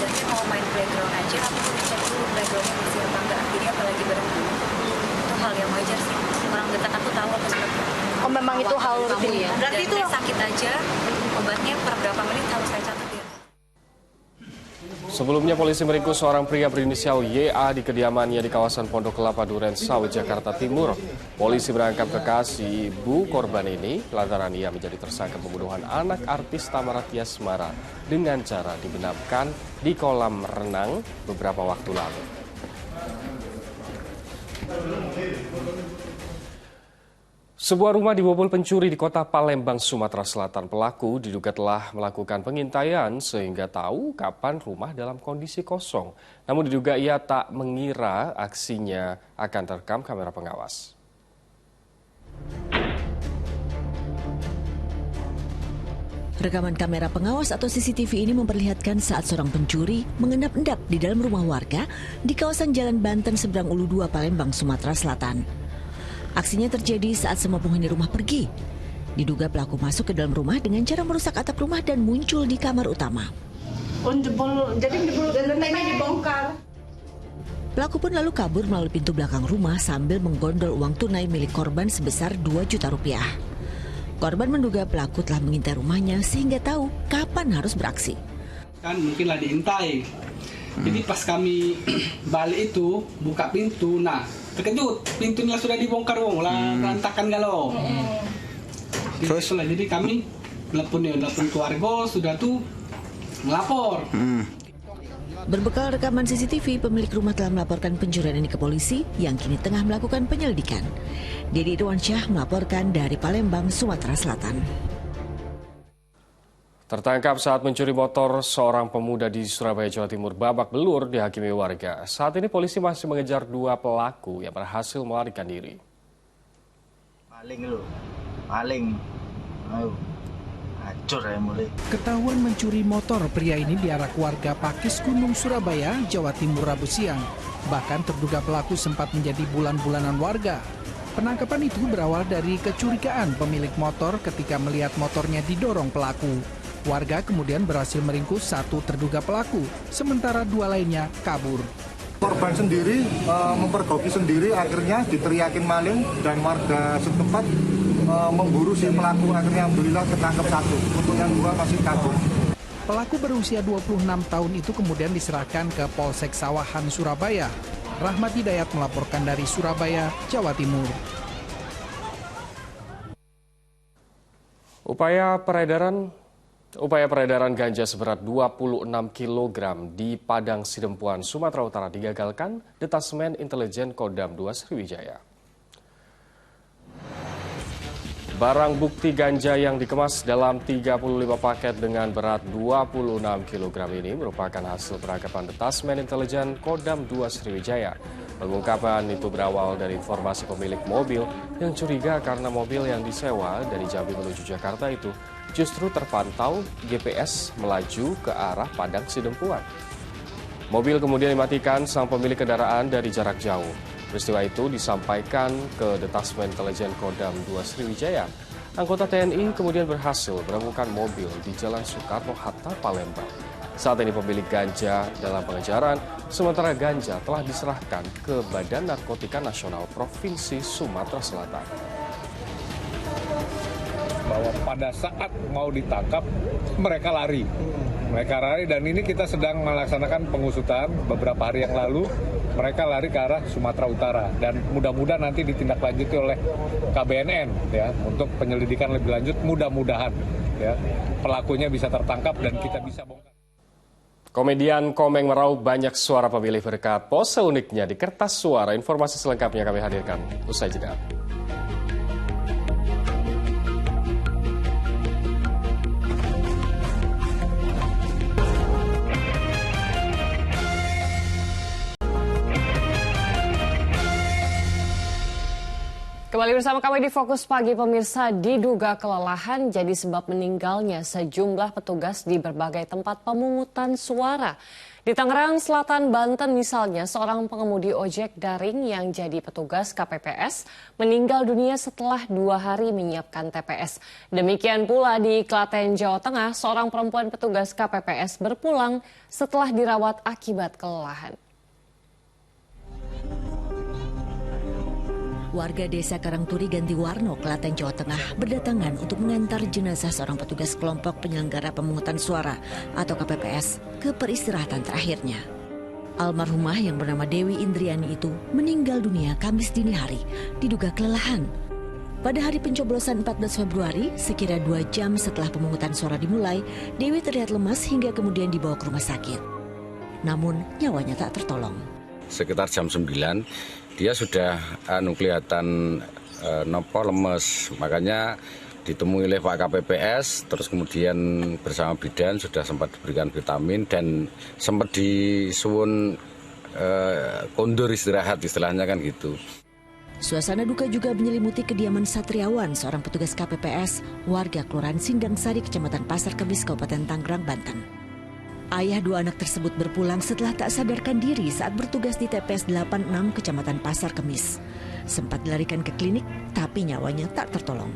Dan dia mau main playground aja, aku tuh cek dulu playgroundnya bersih apa enggak. Akhirnya apalagi berenang, itu hal yang wajar sih. Orang dekat aku tahu apa seperti itu. Oh memang itu hal rutin ya? Berarti itu sakit aja, obatnya per berapa menit harus saya catat ya. Sebelumnya polisi meringkus seorang pria berinisial YA di kediamannya di kawasan Pondok Kelapa Duren Sawit, Jakarta Timur. Polisi menangkap kekasih ibu korban ini lantaran ia menjadi tersangka pembunuhan anak artis Tamara Tiasmara dengan cara dibenamkan di kolam renang beberapa waktu lalu. Sebuah rumah dibobol pencuri di kota Palembang, Sumatera Selatan. Pelaku diduga telah melakukan pengintaian sehingga tahu kapan rumah dalam kondisi kosong. Namun diduga ia tak mengira aksinya akan terekam kamera pengawas. Rekaman kamera pengawas atau CCTV ini memperlihatkan saat seorang pencuri mengendap-endap di dalam rumah warga di kawasan Jalan Banten seberang Ulu 2 Palembang, Sumatera Selatan. Aksinya terjadi saat semua penghuni rumah pergi. Diduga pelaku masuk ke dalam rumah dengan cara merusak atap rumah dan muncul di kamar utama. Jadi lantainya dibongkar. Pelaku pun lalu kabur melalui pintu belakang rumah sambil menggondol uang tunai milik korban sebesar 2 juta rupiah. Korban menduga pelaku telah mengintai rumahnya sehingga tahu kapan harus beraksi. Kan mungkinlah diintai. Jadi pas kami balik itu buka pintu, nah terkejut pintunya sudah dibongkar berantakan galau. Terus jadi kami telepon keluarga sudah tuh melapor. Berbekal rekaman CCTV, pemilik rumah telah melaporkan pencurian ini ke polisi yang kini tengah melakukan penyelidikan. Dedi Irwansyah melaporkan dari Palembang, Sumatera Selatan. Tertangkap saat mencuri motor seorang pemuda di Surabaya, Jawa Timur babak belur dihakimi warga. Saat ini polisi masih mengejar 2 pelaku yang berhasil melarikan diri. Maling. Ayo. Hancur ya mulai. Ketahuan mencuri motor, pria ini diarak warga Pakis Gunung, Surabaya, Jawa Timur Rabu siang. Bahkan terduga pelaku sempat menjadi bulan-bulanan warga. Penangkapan itu berawal dari kecurigaan pemilik motor ketika melihat motornya didorong pelaku. Warga kemudian berhasil meringkus 1 terduga pelaku, sementara 2 lainnya kabur. Korban sendiri mempergoki sendiri, akhirnya diteriakin maling dan warga setempat memburu si pelaku. Akhirnya alhamdulillah ketangkep 1, untuk yang 2 masih kabur. Pelaku berusia 26 tahun itu kemudian diserahkan ke Polsek Sawahan, Surabaya. Rahmat Hidayat melaporkan dari Surabaya, Jawa Timur. Upaya peredaran ganja seberat 26 kg di Padang Sidempuan, Sumatera Utara digagalkan Detasmen Intelijen Kodam 2 Sriwijaya. Barang bukti ganja yang dikemas dalam 35 paket dengan berat 26 kg ini merupakan hasil penangkapan Detasmen Intelijen Kodam 2 Sriwijaya. Pengungkapan itu berawal dari informasi pemilik mobil yang curiga karena mobil yang disewa dari Jambi menuju Jakarta itu justru terpantau GPS melaju ke arah Padang Sidempuan. Mobil kemudian dimatikan sang pemilik kendaraan dari jarak jauh. Peristiwa itu disampaikan ke Detasmen Intelijen Kodam 2 Sriwijaya. Anggota TNI kemudian berhasil menemukan mobil di Jalan Soekarno-Hatta, Palembang. Saat ini pemilik ganja dalam pengejaran, sementara ganja telah diserahkan ke Badan Narkotika Nasional Provinsi Sumatera Selatan. Bahwa pada saat mau ditangkap, mereka lari. Dan ini kita sedang melaksanakan pengusutan beberapa hari yang lalu. Mereka lari ke arah Sumatera Utara dan mudah-mudahan nanti ditindaklanjuti oleh KBNN ya untuk penyelidikan lebih lanjut. Mudah-mudahan ya pelakunya bisa tertangkap dan kita bisa bongkar. Komedian Komeng meraup banyak suara pemilih berkat pose uniknya di kertas suara. Informasi selengkapnya kami hadirkan usai jeda. Kembali bersama kami di Fokus Pagi, pemirsa. Diduga kelelahan jadi sebab meninggalnya sejumlah petugas di berbagai tempat pemungutan suara. Di Tangerang Selatan, Banten misalnya, seorang pengemudi ojek daring yang jadi petugas KPPS meninggal dunia setelah 2 hari menyiapkan TPS. Demikian pula di Klaten, Jawa Tengah, seorang perempuan petugas KPPS berpulang setelah dirawat akibat kelelahan. Warga desa Karangturi Gantiwarno, Klaten, Jawa Tengah berdatangan untuk mengantar jenazah seorang petugas kelompok penyelenggara pemungutan suara atau KPPS ke peristirahatan terakhirnya. Almarhumah yang bernama Dewi Indriani itu meninggal dunia Kamis dini hari, diduga kelelahan. Pada hari pencoblosan 14 Februari, sekira 2 jam setelah pemungutan suara dimulai, Dewi terlihat lemas hingga kemudian dibawa ke rumah sakit. Namun nyawanya tak tertolong. Sekitar jam 9 dia sudah kelihatan lemes, makanya ditemui oleh Pak KPPS, terus kemudian bersama bidan sudah sempat diberikan vitamin dan sempat disuwun kondur istirahat, istilahnya kan gitu. Suasana duka juga menyelimuti kediaman Satriawan, seorang petugas KPPS, warga Kelurahan Sindang Sari, Kecamatan Pasar Kemis, Kabupaten Tangerang, Banten. Ayah dua anak tersebut berpulang setelah tak sadarkan diri saat bertugas di TPS 86 Kecamatan Pasar Kemis. Sempat dilarikan ke klinik, tapi nyawanya tak tertolong.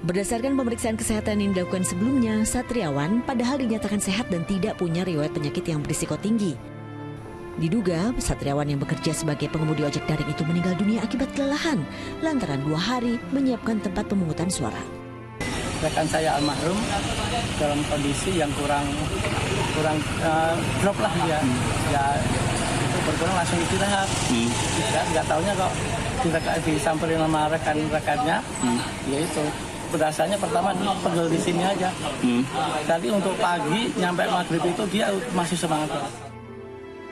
Berdasarkan pemeriksaan kesehatan yang dilakukan sebelumnya, Satriawan padahal dinyatakan sehat dan tidak punya riwayat penyakit yang berisiko tinggi. Diduga, Satriawan yang bekerja sebagai pengemudi ojek daring itu meninggal dunia akibat kelelahan lantaran 2 hari menyiapkan tempat pemungutan suara. Rekan saya almarhum dalam kondisi yang kurang drop lah dia. Ya itu berkurang langsung istirahat. Nggak taunya kok disamperin sama rekan-rekannya. Ya itu. Berdasarnya pertama pegel di sini aja. Tadi untuk pagi nyampe maghrib itu dia masih semangat.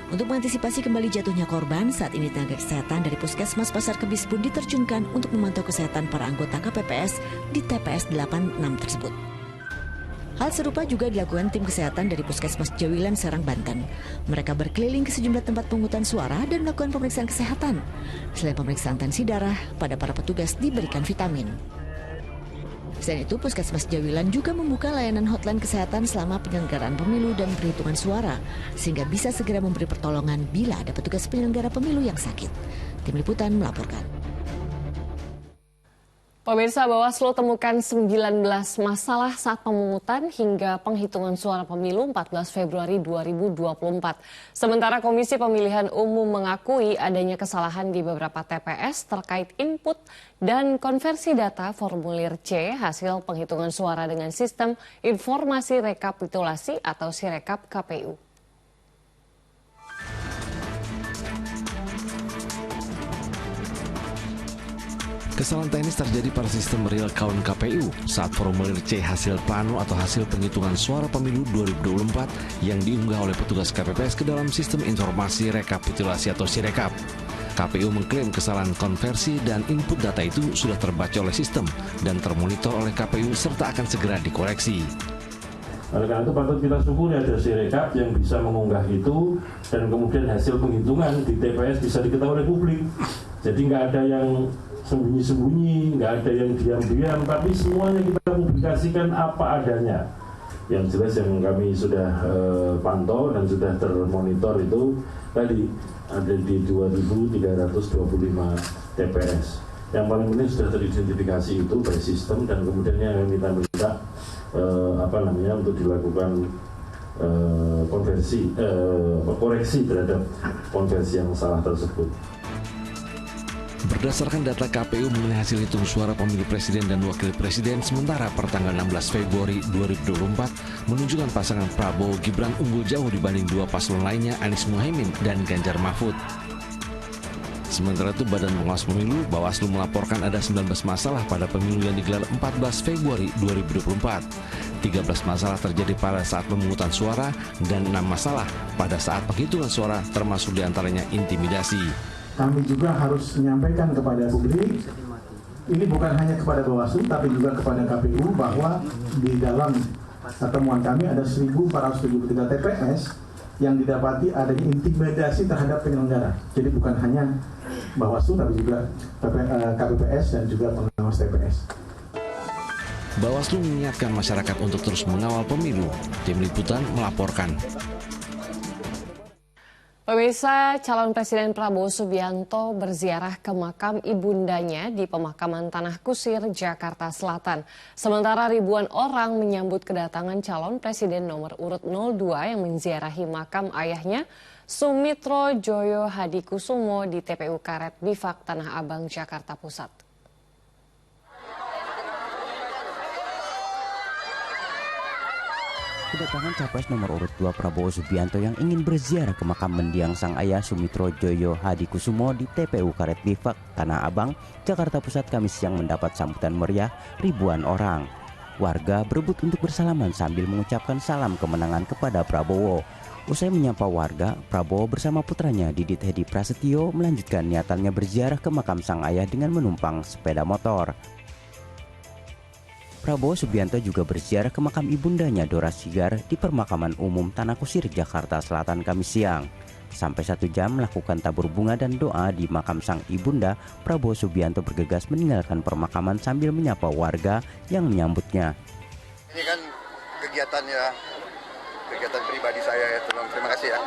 Untuk mengantisipasi kembali jatuhnya korban, saat ini tenaga kesehatan dari Puskesmas Pasar Kemis pun diterjunkan untuk memantau kesehatan para anggota KPPS di TPS 86 tersebut. Hal serupa juga dilakukan tim kesehatan dari Puskesmas Jawilan, Serang, Banten. Mereka berkeliling ke sejumlah tempat pemungutan suara dan melakukan pemeriksaan kesehatan. Selain pemeriksaan tensi darah, pada para petugas diberikan vitamin. Selain itu, Puskesmas Jawilan juga membuka layanan hotline kesehatan selama penyelenggaraan pemilu dan perhitungan suara, sehingga bisa segera memberi pertolongan bila ada petugas penyelenggara pemilu yang sakit. Tim Liputan melaporkan. Pemirsa, Bawaslu temukan 19 masalah saat pemungutan hingga penghitungan suara pemilu 14 Februari 2024. Sementara Komisi Pemilihan Umum mengakui adanya kesalahan di beberapa TPS terkait input dan konversi data formulir C hasil penghitungan suara dengan sistem informasi rekapitulasi atau Sirekap KPU. Kesalahan teknis terjadi pada sistem real count KPU saat formulir C hasil plano atau hasil penghitungan suara pemilu 2024 yang diunggah oleh petugas KPPS ke dalam sistem informasi rekapitulasi atau Sirekap. KPU mengklaim kesalahan konversi dan input data itu sudah terbaca oleh sistem dan termonitor oleh KPU serta akan segera dikoreksi. Oleh karena itu patut kita syukuri ada Sirekap yang bisa mengunggah itu dan kemudian hasil penghitungan di TPS bisa diketahui oleh publik. Jadi nggak ada yang sembunyi-sembunyi, nggak ada yang diam-diam, tapi semuanya kita publikasikan apa adanya. Yang jelas yang kami sudah pantau dan sudah termonitor itu tadi ada di 2.325 TPS. Yang paling penting sudah teridentifikasi itu by sistem dan kemudian yang kita minta untuk dilakukan koreksi terhadap konversi yang salah tersebut. Berdasarkan data KPU mengenai hasil hitung suara pemilu presiden dan wakil presiden sementara per tanggal 16 Februari 2024 menunjukkan pasangan Prabowo Gibran unggul jauh dibanding dua paslon lainnya Anies Muhaimin dan Ganjar Mahfud. Sementara itu Badan Pengawas Pemilu Bawaslu melaporkan ada 19 masalah pada pemilu yang digelar 14 Februari 2024. 13 masalah terjadi pada saat pemungutan suara dan 6 masalah pada saat penghitungan suara termasuk diantaranya intimidasi. Kami juga harus menyampaikan kepada publik, ini bukan hanya kepada Bawaslu, tapi juga kepada KPU, bahwa di dalam temuan kami ada 1.473 TPS yang didapati adanya intimidasi terhadap penyelenggara. Jadi bukan hanya Bawaslu, tapi juga KPPS dan juga pengawas TPS. Bawaslu mengingatkan masyarakat untuk terus mengawal pemilu. Tim Liputan melaporkan. Pemirsa, calon Presiden Prabowo Subianto berziarah ke makam ibundanya di pemakaman Tanah Kusir, Jakarta Selatan. Sementara ribuan orang menyambut kedatangan calon Presiden nomor urut 02 yang menziarahi makam ayahnya, Sumitro Joyo Hadikusumo di TPU Karet Bifak, Tanah Abang, Jakarta Pusat. Kedatangan Capres nomor urut 2 Prabowo Subianto yang ingin berziarah ke makam mendiang sang ayah Sumitro Joyo Hadikusumo di TPU Karet Bifak, Tanah Abang, Jakarta Pusat Kamis siang mendapat sambutan meriah ribuan orang. Warga berebut untuk bersalaman sambil mengucapkan salam kemenangan kepada Prabowo. Usai menyapa warga, Prabowo bersama putranya Didit Hedi Prasetyo melanjutkan niatannya berziarah ke makam sang ayah dengan menumpang sepeda motor. Prabowo Subianto juga berziarah ke makam ibundanya Dora Sigar di Permakaman Umum Tanah Kusir, Jakarta Selatan Kamis siang. Sampai 1 jam melakukan tabur bunga dan doa di makam sang ibunda, Prabowo Subianto bergegas meninggalkan permakaman sambil menyapa warga yang menyambutnya. Ini kan kegiatan pribadi saya ya, terima kasih ya.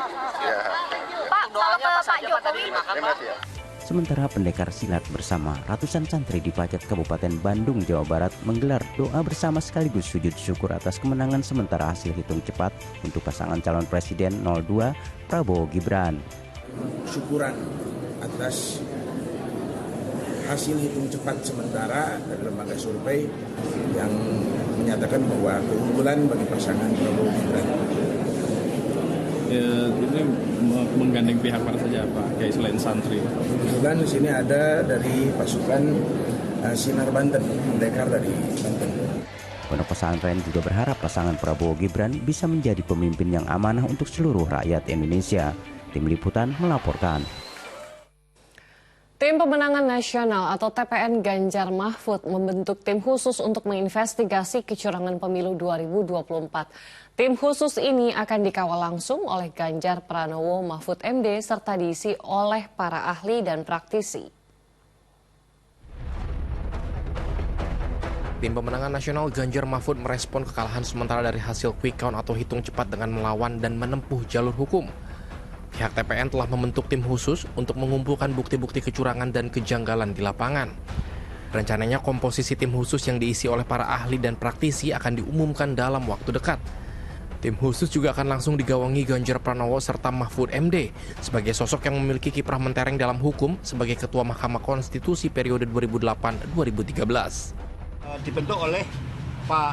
Pak, kalau ke Pak Jokowi. Terima kasih ya. Sementara pendekar silat bersama ratusan santri di Pacet, Kabupaten Bandung, Jawa Barat menggelar doa bersama sekaligus sujud syukur atas kemenangan sementara hasil hitung cepat untuk pasangan calon presiden 02 Prabowo Gibran. Syukuran atas hasil hitung cepat sementara dari lembaga survei yang menyatakan bahwa keunggulan bagi pasangan Prabowo Gibran. Ini menggandeng pihak mana saja Pak, kayak selain santri? Kebetulan di sini ada dari pasukan Sinar Banten, pendekar dari Banten. Pondok pesantren juga berharap pasangan Prabowo Gibran bisa menjadi pemimpin yang amanah untuk seluruh rakyat Indonesia. Tim Liputan melaporkan. Tim Pemenangan Nasional atau TPN Ganjar Mahfud membentuk tim khusus untuk menginvestigasi kecurangan pemilu 2024. Tim khusus ini akan dikawal langsung oleh Ganjar Pranowo Mahfud MD serta diisi oleh para ahli dan praktisi. Tim Pemenangan Nasional Ganjar Mahfud merespon kekalahan sementara dari hasil quick count atau hitung cepat dengan melawan dan menempuh jalur hukum. Pihak TPN telah membentuk tim khusus untuk mengumpulkan bukti-bukti kecurangan dan kejanggalan di lapangan. Rencananya komposisi tim khusus yang diisi oleh para ahli dan praktisi akan diumumkan dalam waktu dekat. Tim khusus juga akan langsung digawangi Ganjar Pranowo serta Mahfud MD sebagai sosok yang memiliki kiprah mentereng dalam hukum sebagai Ketua Mahkamah Konstitusi periode 2008-2013. Dibentuk oleh Pak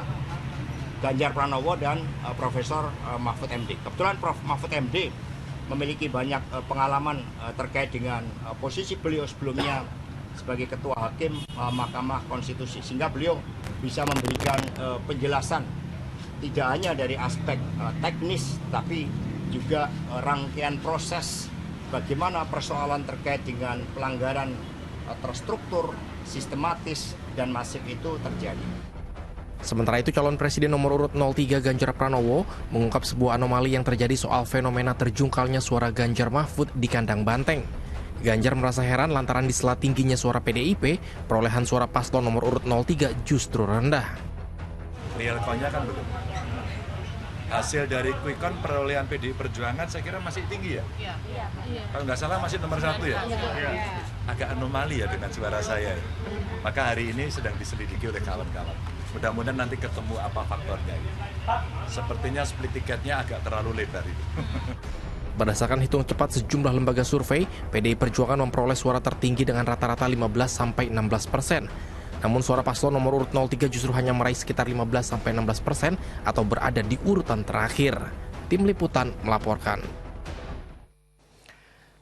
Ganjar Pranowo dan Profesor Mahfud MD. Kebetulan Prof. Mahfud MD memiliki banyak pengalaman terkait dengan posisi beliau sebelumnya sebagai Ketua Hakim Mahkamah Konstitusi, sehingga beliau bisa memberikan penjelasan tidak hanya dari aspek teknis, tapi juga rangkaian proses bagaimana persoalan terkait dengan pelanggaran terstruktur, sistematis, dan masif itu terjadi. Sementara itu calon presiden nomor urut 03 Ganjar Pranowo mengungkap sebuah anomali yang terjadi soal fenomena terjungkalnya suara Ganjar Mahfud di kandang banteng. Ganjar merasa heran lantaran di sela tingginya suara PDIP, perolehan suara paslon nomor urut 03 justru rendah. Real count-nya kan belum. Hasil dari quick count perolehan PDI Perjuangan saya kira masih tinggi ya? Iya. Kalau nggak salah masih nomor 1 ya? Iya. Agak anomali ya dengan suara saya. Maka hari ini sedang diselidiki oleh kawan-kawan. Mudah-mudahan nanti ketemu apa faktornya. Sepertinya split tiketnya agak terlalu lebar itu. Berdasarkan hitung cepat sejumlah lembaga survei, PDI Perjuangan memperoleh suara tertinggi dengan rata-rata 15-16%. Namun suara paslon nomor urut 03 justru hanya meraih sekitar 15-16% atau berada di urutan terakhir. Tim Liputan melaporkan.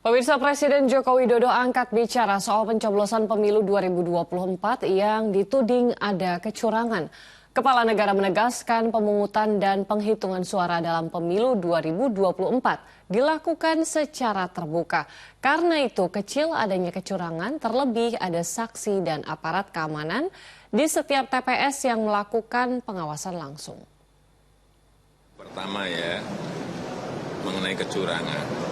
Pemirsa, Presiden Joko Widodo angkat bicara soal pencoblosan pemilu 2024 yang dituding ada kecurangan. Kepala negara menegaskan pemungutan dan penghitungan suara dalam pemilu 2024 dilakukan secara terbuka. Karena itu kecil adanya kecurangan, terlebih ada saksi dan aparat keamanan di setiap TPS yang melakukan pengawasan langsung. Pertama ya, mengenai kecurangan.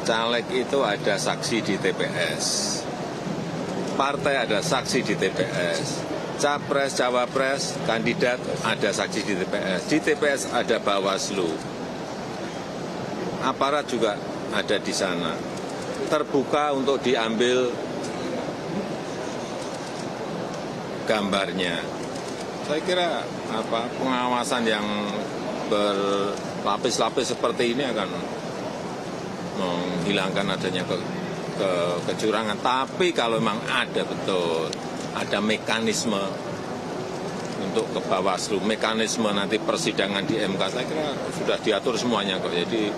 Caleg itu ada saksi di TPS. Partai ada saksi di TPS. Capres, cawapres, kandidat ada saksi di TPS. Di TPS ada Bawaslu. Aparat juga ada di sana. Terbuka untuk diambil gambarnya. Saya kira pengawasan yang berlapis-lapis seperti ini akan menghilangkan adanya kecurangan. Tapi kalau memang ada betul, ada mekanisme untuk ke Bawaslu, mekanisme nanti persidangan di MK, saya kira sudah diatur semuanya kok. Jadi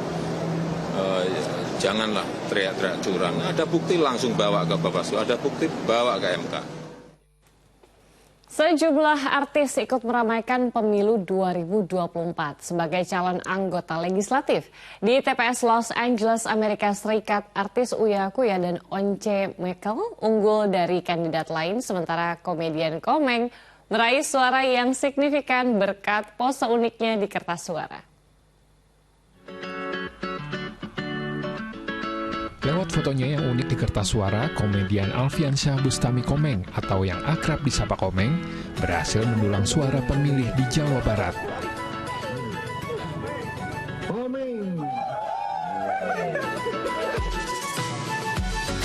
janganlah teriak-teriak curang. Ada bukti langsung bawa ke Bawaslu, ada bukti bawa ke MK. Sejumlah artis ikut meramaikan pemilu 2024 sebagai calon anggota legislatif. Di TPS Los Angeles, Amerika Serikat, artis Uya Kuya dan Once Mekel unggul dari kandidat lain, sementara komedian Komeng meraih suara yang signifikan berkat pose uniknya di kertas suara. Lewat fotonya yang unik di kertas suara, komedian Alfiansyah Bustami Komeng atau yang akrab disapa Komeng berhasil mendulang suara pemilih di Jawa Barat.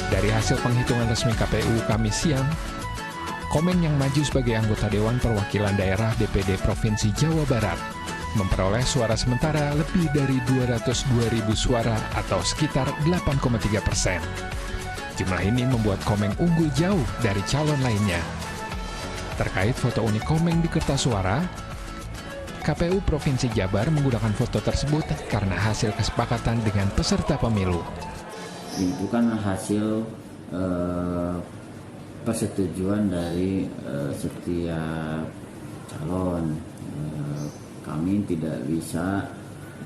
Dari hasil penghitungan resmi KPU Kamis siang, Komeng yang maju sebagai anggota Dewan Perwakilan Daerah DPD Provinsi Jawa Barat memperoleh suara sementara lebih dari 202.000 suara atau sekitar 8,3%. Jumlah ini membuat Komeng unggul jauh dari calon lainnya. Terkait foto unik Komeng di kertas suara, KPU Provinsi Jabar menggunakan foto tersebut karena hasil kesepakatan dengan peserta pemilu. Itu kan hasil persetujuan dari setiap calon. Kami tidak bisa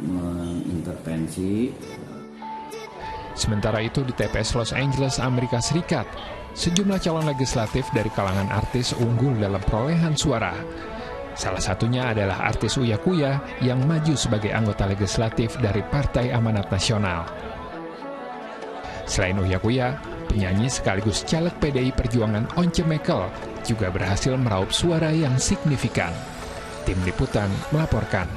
mengintervensi. Sementara itu di TPS Los Angeles, Amerika Serikat, sejumlah calon legislatif dari kalangan artis unggul dalam perolehan suara. Salah satunya adalah artis Uya Kuya yang maju sebagai anggota legislatif dari Partai Amanat Nasional. Selain Uya Kuya, penyanyi sekaligus caleg PDI Perjuangan Once Mekel juga berhasil meraup suara yang signifikan. Tim Liputan melaporkan.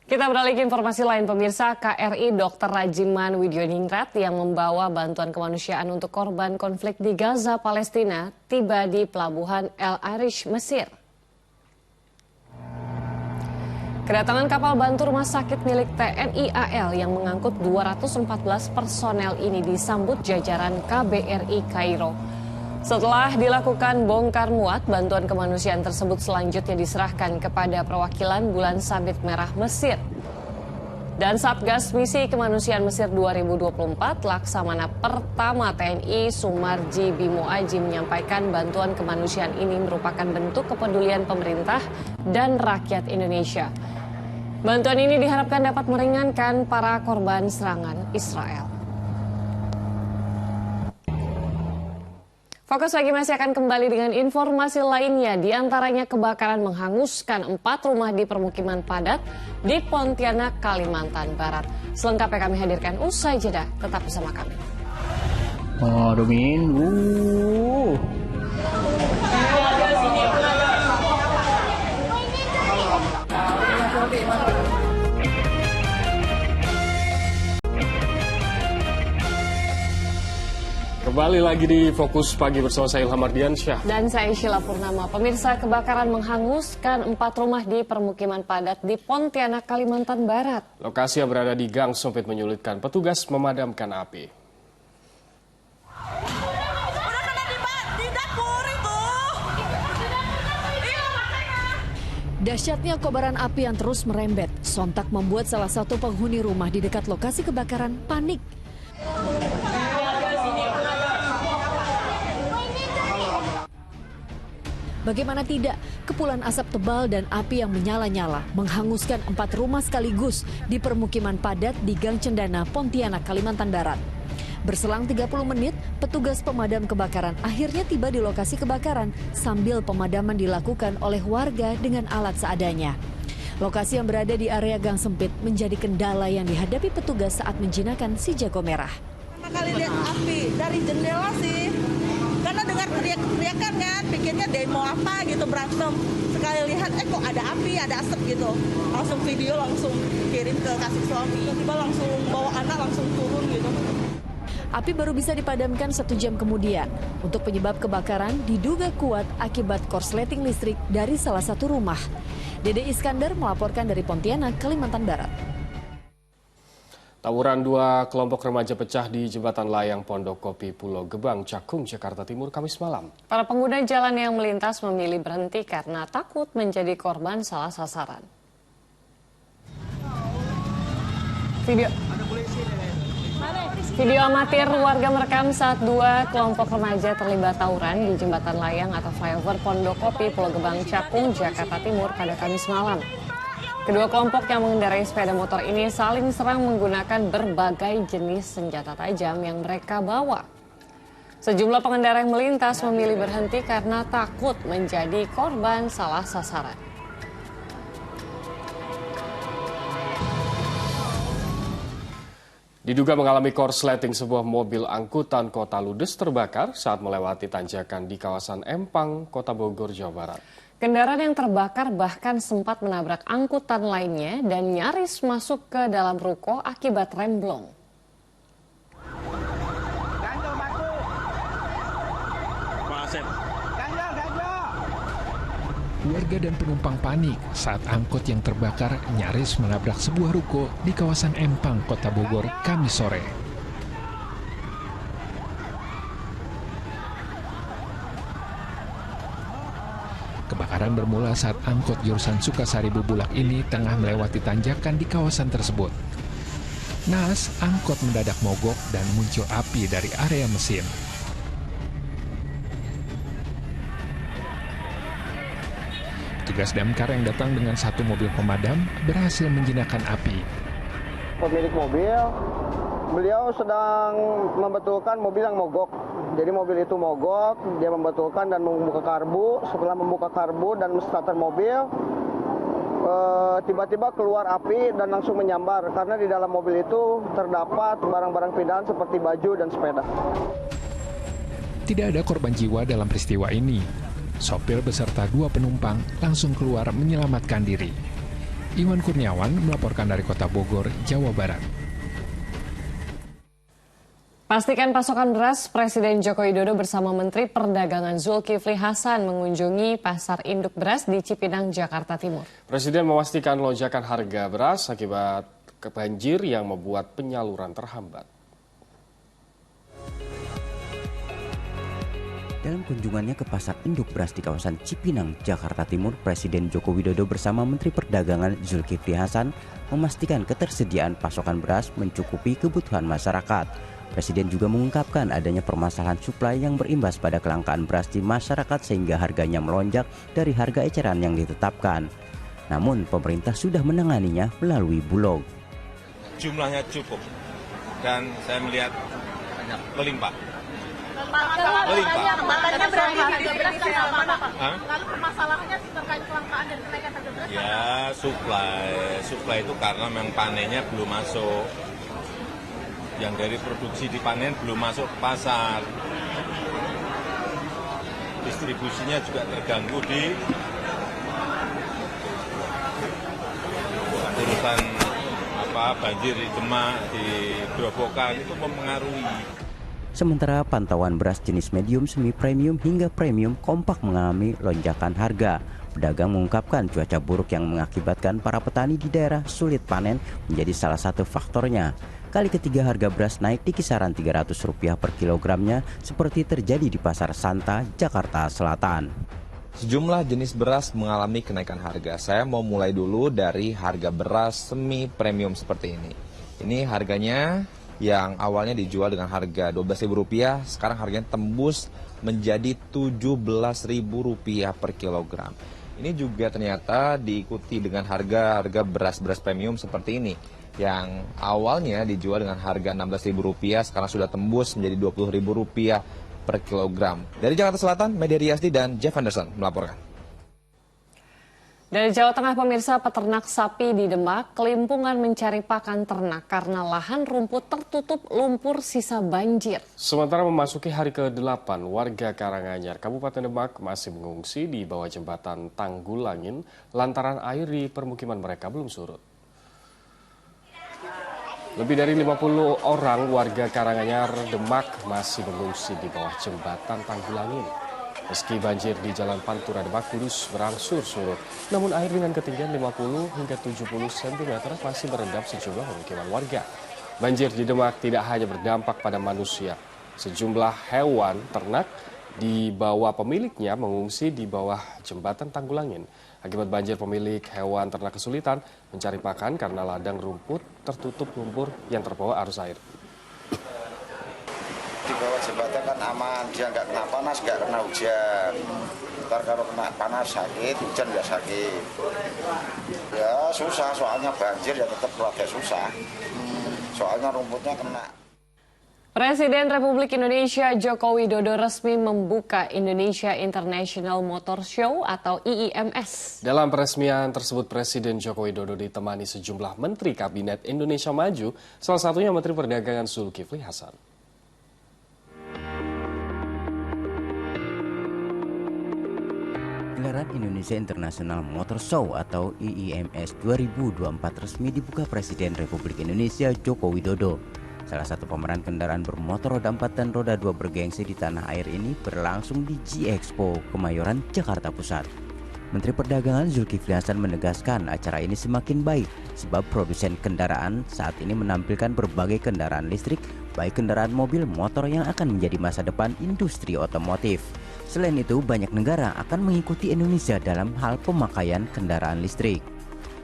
Kita beralih ke informasi lain, pemirsa. KRI Dr. Rajiman Widyoningrat yang membawa bantuan kemanusiaan untuk korban konflik di Gaza, Palestina, tiba di Pelabuhan El Arish, Mesir. Kedatangan kapal bantu rumah sakit milik TNI AL yang mengangkut 214 personel ini disambut jajaran KBRI Kairo. Setelah dilakukan bongkar muat, bantuan kemanusiaan tersebut selanjutnya diserahkan kepada perwakilan Bulan Sabit Merah Mesir. Dan Satgas Misi Kemanusiaan Mesir 2024, Laksamana Pertama TNI Sumarji Bimo Aji menyampaikan bantuan kemanusiaan ini merupakan bentuk kepedulian pemerintah dan rakyat Indonesia. Bantuan ini diharapkan dapat meringankan para korban serangan Israel. Fokus Pagi masih akan kembali dengan informasi lainnya, di antaranya kebakaran menghanguskan 4 rumah di permukiman padat di Pontianak, Kalimantan Barat. Selengkapnya kami hadirkan usai jeda, tetap bersama kami. Oh, Domin. Kembali lagi di Fokus Pagi bersama saya Ilham Ardiansyah. Dan saya Sheila Purnama. Pemirsa, kebakaran menghanguskan 4 rumah di permukiman padat di Pontianak, Kalimantan Barat. Lokasi yang berada di gang sempit menyulitkan petugas memadamkan api. Dahsyatnya kobaran api yang terus merembet sontak membuat salah satu penghuni rumah di dekat lokasi kebakaran panik. Bagaimana tidak, kepulan asap tebal dan api yang menyala-nyala menghanguskan 4 rumah sekaligus di permukiman padat di Gang Cendana, Pontianak, Kalimantan Barat. Berselang 30 menit, petugas pemadam kebakaran akhirnya tiba di lokasi kebakaran sambil pemadaman dilakukan oleh warga dengan alat seadanya. Lokasi yang berada di area gang sempit menjadi kendala yang dihadapi petugas saat menjinakkan si jago merah. Pertama kali lihat api dari jendela sih. Karena dengar teriak-teriakan kan, pikirnya demo apa gitu, berantem. Sekali lihat, kok ada api, ada asap gitu. Langsung video, langsung kirim ke kasih suami. Tiba-tiba langsung bawa anak, langsung turun gitu. Api baru bisa dipadamkan 1 jam kemudian. Untuk penyebab kebakaran diduga kuat akibat korsleting listrik dari salah satu rumah. Dede Iskandar melaporkan dari Pontianak, Kalimantan Barat. Tawuran 2 kelompok remaja pecah di Jembatan Layang Pondok Kopi Pulau Gebang, Cakung, Jakarta Timur, Kamis malam. Para pengguna jalan yang melintas memilih berhenti karena takut menjadi korban salah sasaran. Video. Video amatir warga merekam saat dua kelompok remaja terlibat tawuran di jembatan layang atau flyover Pondokopi, Pulau Gebang, Cakung, Jakarta Timur pada Kamis malam. Kedua kelompok yang mengendarai sepeda motor ini saling serang menggunakan berbagai jenis senjata tajam yang mereka bawa. Sejumlah pengendara yang melintas memilih berhenti karena takut menjadi korban salah sasaran. Diduga mengalami korsleting, sebuah mobil angkutan kota ludes terbakar saat melewati tanjakan di kawasan Empang, Kota Bogor, Jawa Barat. Kendaraan yang terbakar bahkan sempat menabrak angkutan lainnya dan nyaris masuk ke dalam ruko akibat remblong. Warga dan penumpang panik saat angkot yang terbakar nyaris menabrak sebuah ruko di kawasan Empang, Kota Bogor, Kamis sore. Kebakaran bermula saat angkot jurusan Sukasari Bubulak ini tengah melewati tanjakan di kawasan tersebut. Naas, angkot mendadak mogok dan muncul api dari area mesin. Petugas damkar yang datang dengan satu mobil pemadam berhasil menjinakkan api. Pemilik mobil, beliau sedang membetulkan mobil yang mogok. Jadi mobil itu mogok, dia membetulkan dan membuka karbu. Setelah membuka karbu dan starter mobil, tiba-tiba keluar api dan langsung menyambar. Karena di dalam mobil itu terdapat barang-barang pindaan seperti baju dan sepeda. Tidak ada korban jiwa dalam peristiwa ini. Sopir beserta dua penumpang langsung keluar menyelamatkan diri. Iwan Kurniawan melaporkan dari Kota Bogor, Jawa Barat. Pastikan pasokan beras. Presiden Joko Widodo bersama Menteri Perdagangan Zulkifli Hasan mengunjungi pasar induk beras di Cipinang, Jakarta Timur. Presiden memastikan lonjakan harga beras akibat banjir yang membuat penyaluran terhambat. Dalam kunjungannya ke pasar induk beras di kawasan Cipinang, Jakarta Timur, Presiden Joko Widodo bersama Menteri Perdagangan Zulkifli Hasan memastikan ketersediaan pasokan beras mencukupi kebutuhan masyarakat. Presiden juga mengungkapkan adanya permasalahan suplai yang berimbas pada kelangkaan beras di masyarakat sehingga harganya melonjak dari harga eceran yang ditetapkan. Namun pemerintah sudah menanganinya melalui Bulog. Jumlahnya cukup dan saya melihat melimpah. Permasalahannya berarti harga beras kan mana, Pak? Lalu permasalahannya terkait kelangkaan dan kenaikan harga beras? Ya, suplai itu karena memang panennya belum masuk. Yang dari produksi dipanen belum masuk ke pasar. Distribusinya juga terganggu di urusan banjir di Demak, di Grobogan itu mempengaruhi. Sementara pantauan beras jenis medium, semi premium hingga premium kompak mengalami lonjakan harga. Pedagang mengungkapkan cuaca buruk yang mengakibatkan para petani di daerah sulit panen menjadi salah satu faktornya. Kali ketiga harga beras naik di kisaran Rp300 per kilogramnya seperti terjadi di Pasar Santa, Jakarta Selatan. Sejumlah jenis beras mengalami kenaikan harga. Saya mau mulai dulu dari harga beras semi premium seperti ini. Ini harganya yang awalnya dijual dengan harga Rp12.000, sekarang harganya tembus menjadi Rp17.000 per kilogram. Ini juga ternyata diikuti dengan harga beras-beras premium seperti ini, yang awalnya dijual dengan harga Rp16.000, sekarang sudah tembus menjadi Rp20.000 per kilogram. Dari Jakarta Selatan, Media Riasdi dan Jeff Anderson melaporkan. Dari Jawa Tengah, pemirsa, peternak sapi di Demak kelimpungan mencari pakan ternak karena lahan rumput tertutup lumpur sisa banjir. Sementara memasuki hari ke-8, warga Karanganyar, Kabupaten Demak masih mengungsi di bawah jembatan Tanggulangin lantaran air di permukiman mereka belum surut. Lebih dari 50 orang warga Karanganyar, Demak masih mengungsi di bawah jembatan Tanggulangin. Meski banjir di Jalan Pantura Demak Kudus berangsur surut, namun air dengan ketinggian 50 hingga 70 cm masih merendam sejumlah pemukiman warga. Banjir di Demak tidak hanya berdampak pada manusia. Sejumlah hewan ternak di bawah pemiliknya mengungsi di bawah jembatan Tanggulangin. Akibat banjir, pemilik hewan ternak kesulitan mencari pakan karena ladang rumput tertutup lumpur yang terbawa arus air. kan aman, dia nggak kena panas, nggak kena hujan. Ntar kalau kena panas sakit, hujan nggak sakit. Ya susah, soalnya banjir ya tetap keluarga susah. Soalnya rumputnya kena. Presiden Republik Indonesia Joko Widodo resmi membuka Indonesia International Motor Show atau IIMS. Dalam peresmian tersebut, Presiden Joko Widodo ditemani sejumlah Menteri Kabinet Indonesia Maju, salah satunya Menteri Perdagangan Zulkifli Hasan. Gelaran Indonesia International Motor Show atau IIMS 2024 resmi dibuka Presiden Republik Indonesia Joko Widodo. Salah satu pameran kendaraan bermotor roda 4 dan roda 2 bergengsi di tanah air ini berlangsung di G-Expo, Kemayoran, Jakarta Pusat. Menteri Perdagangan Zulkifli Hasan menegaskan acara ini semakin baik sebab produsen kendaraan saat ini menampilkan berbagai kendaraan listrik, baik kendaraan mobil, motor yang akan menjadi masa depan industri otomotif. Selain itu, banyak negara akan mengikuti Indonesia dalam hal pemakaian kendaraan listrik.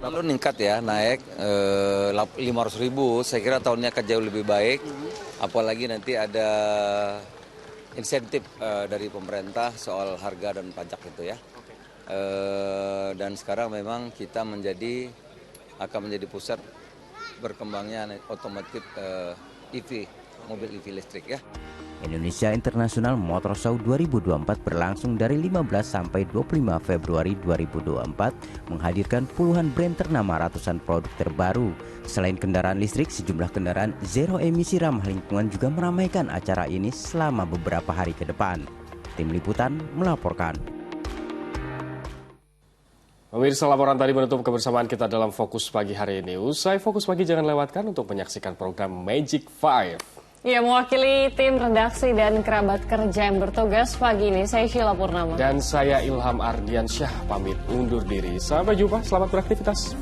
Lalu meningkat ya, naik 500.000, saya kira tahunnya akan jauh lebih baik. Apalagi nanti ada insentif dari pemerintah soal harga dan pajak itu ya. Dan sekarang memang kita akan menjadi pusat berkembangnya otomotif EV, mobil EV listrik ya. Indonesia International Motor Show 2024 berlangsung dari 15 sampai 25 Februari 2024 menghadirkan puluhan brand ternama, ratusan produk terbaru. Selain kendaraan listrik, sejumlah kendaraan zero emisi ramah lingkungan juga meramaikan acara ini selama beberapa hari ke depan. Tim Liputan melaporkan. Pemirsa, laporan tadi menutup kebersamaan kita dalam Fokus Pagi hari ini. Usai Fokus Pagi, jangan lewatkan untuk menyaksikan program Magic 5. Ya, mewakili tim redaksi dan kerabat kerja yang bertugas pagi ini, saya Sheila Purnama. Dan saya Ilham Ardiansyah pamit undur diri. Sampai jumpa, selamat beraktivitas.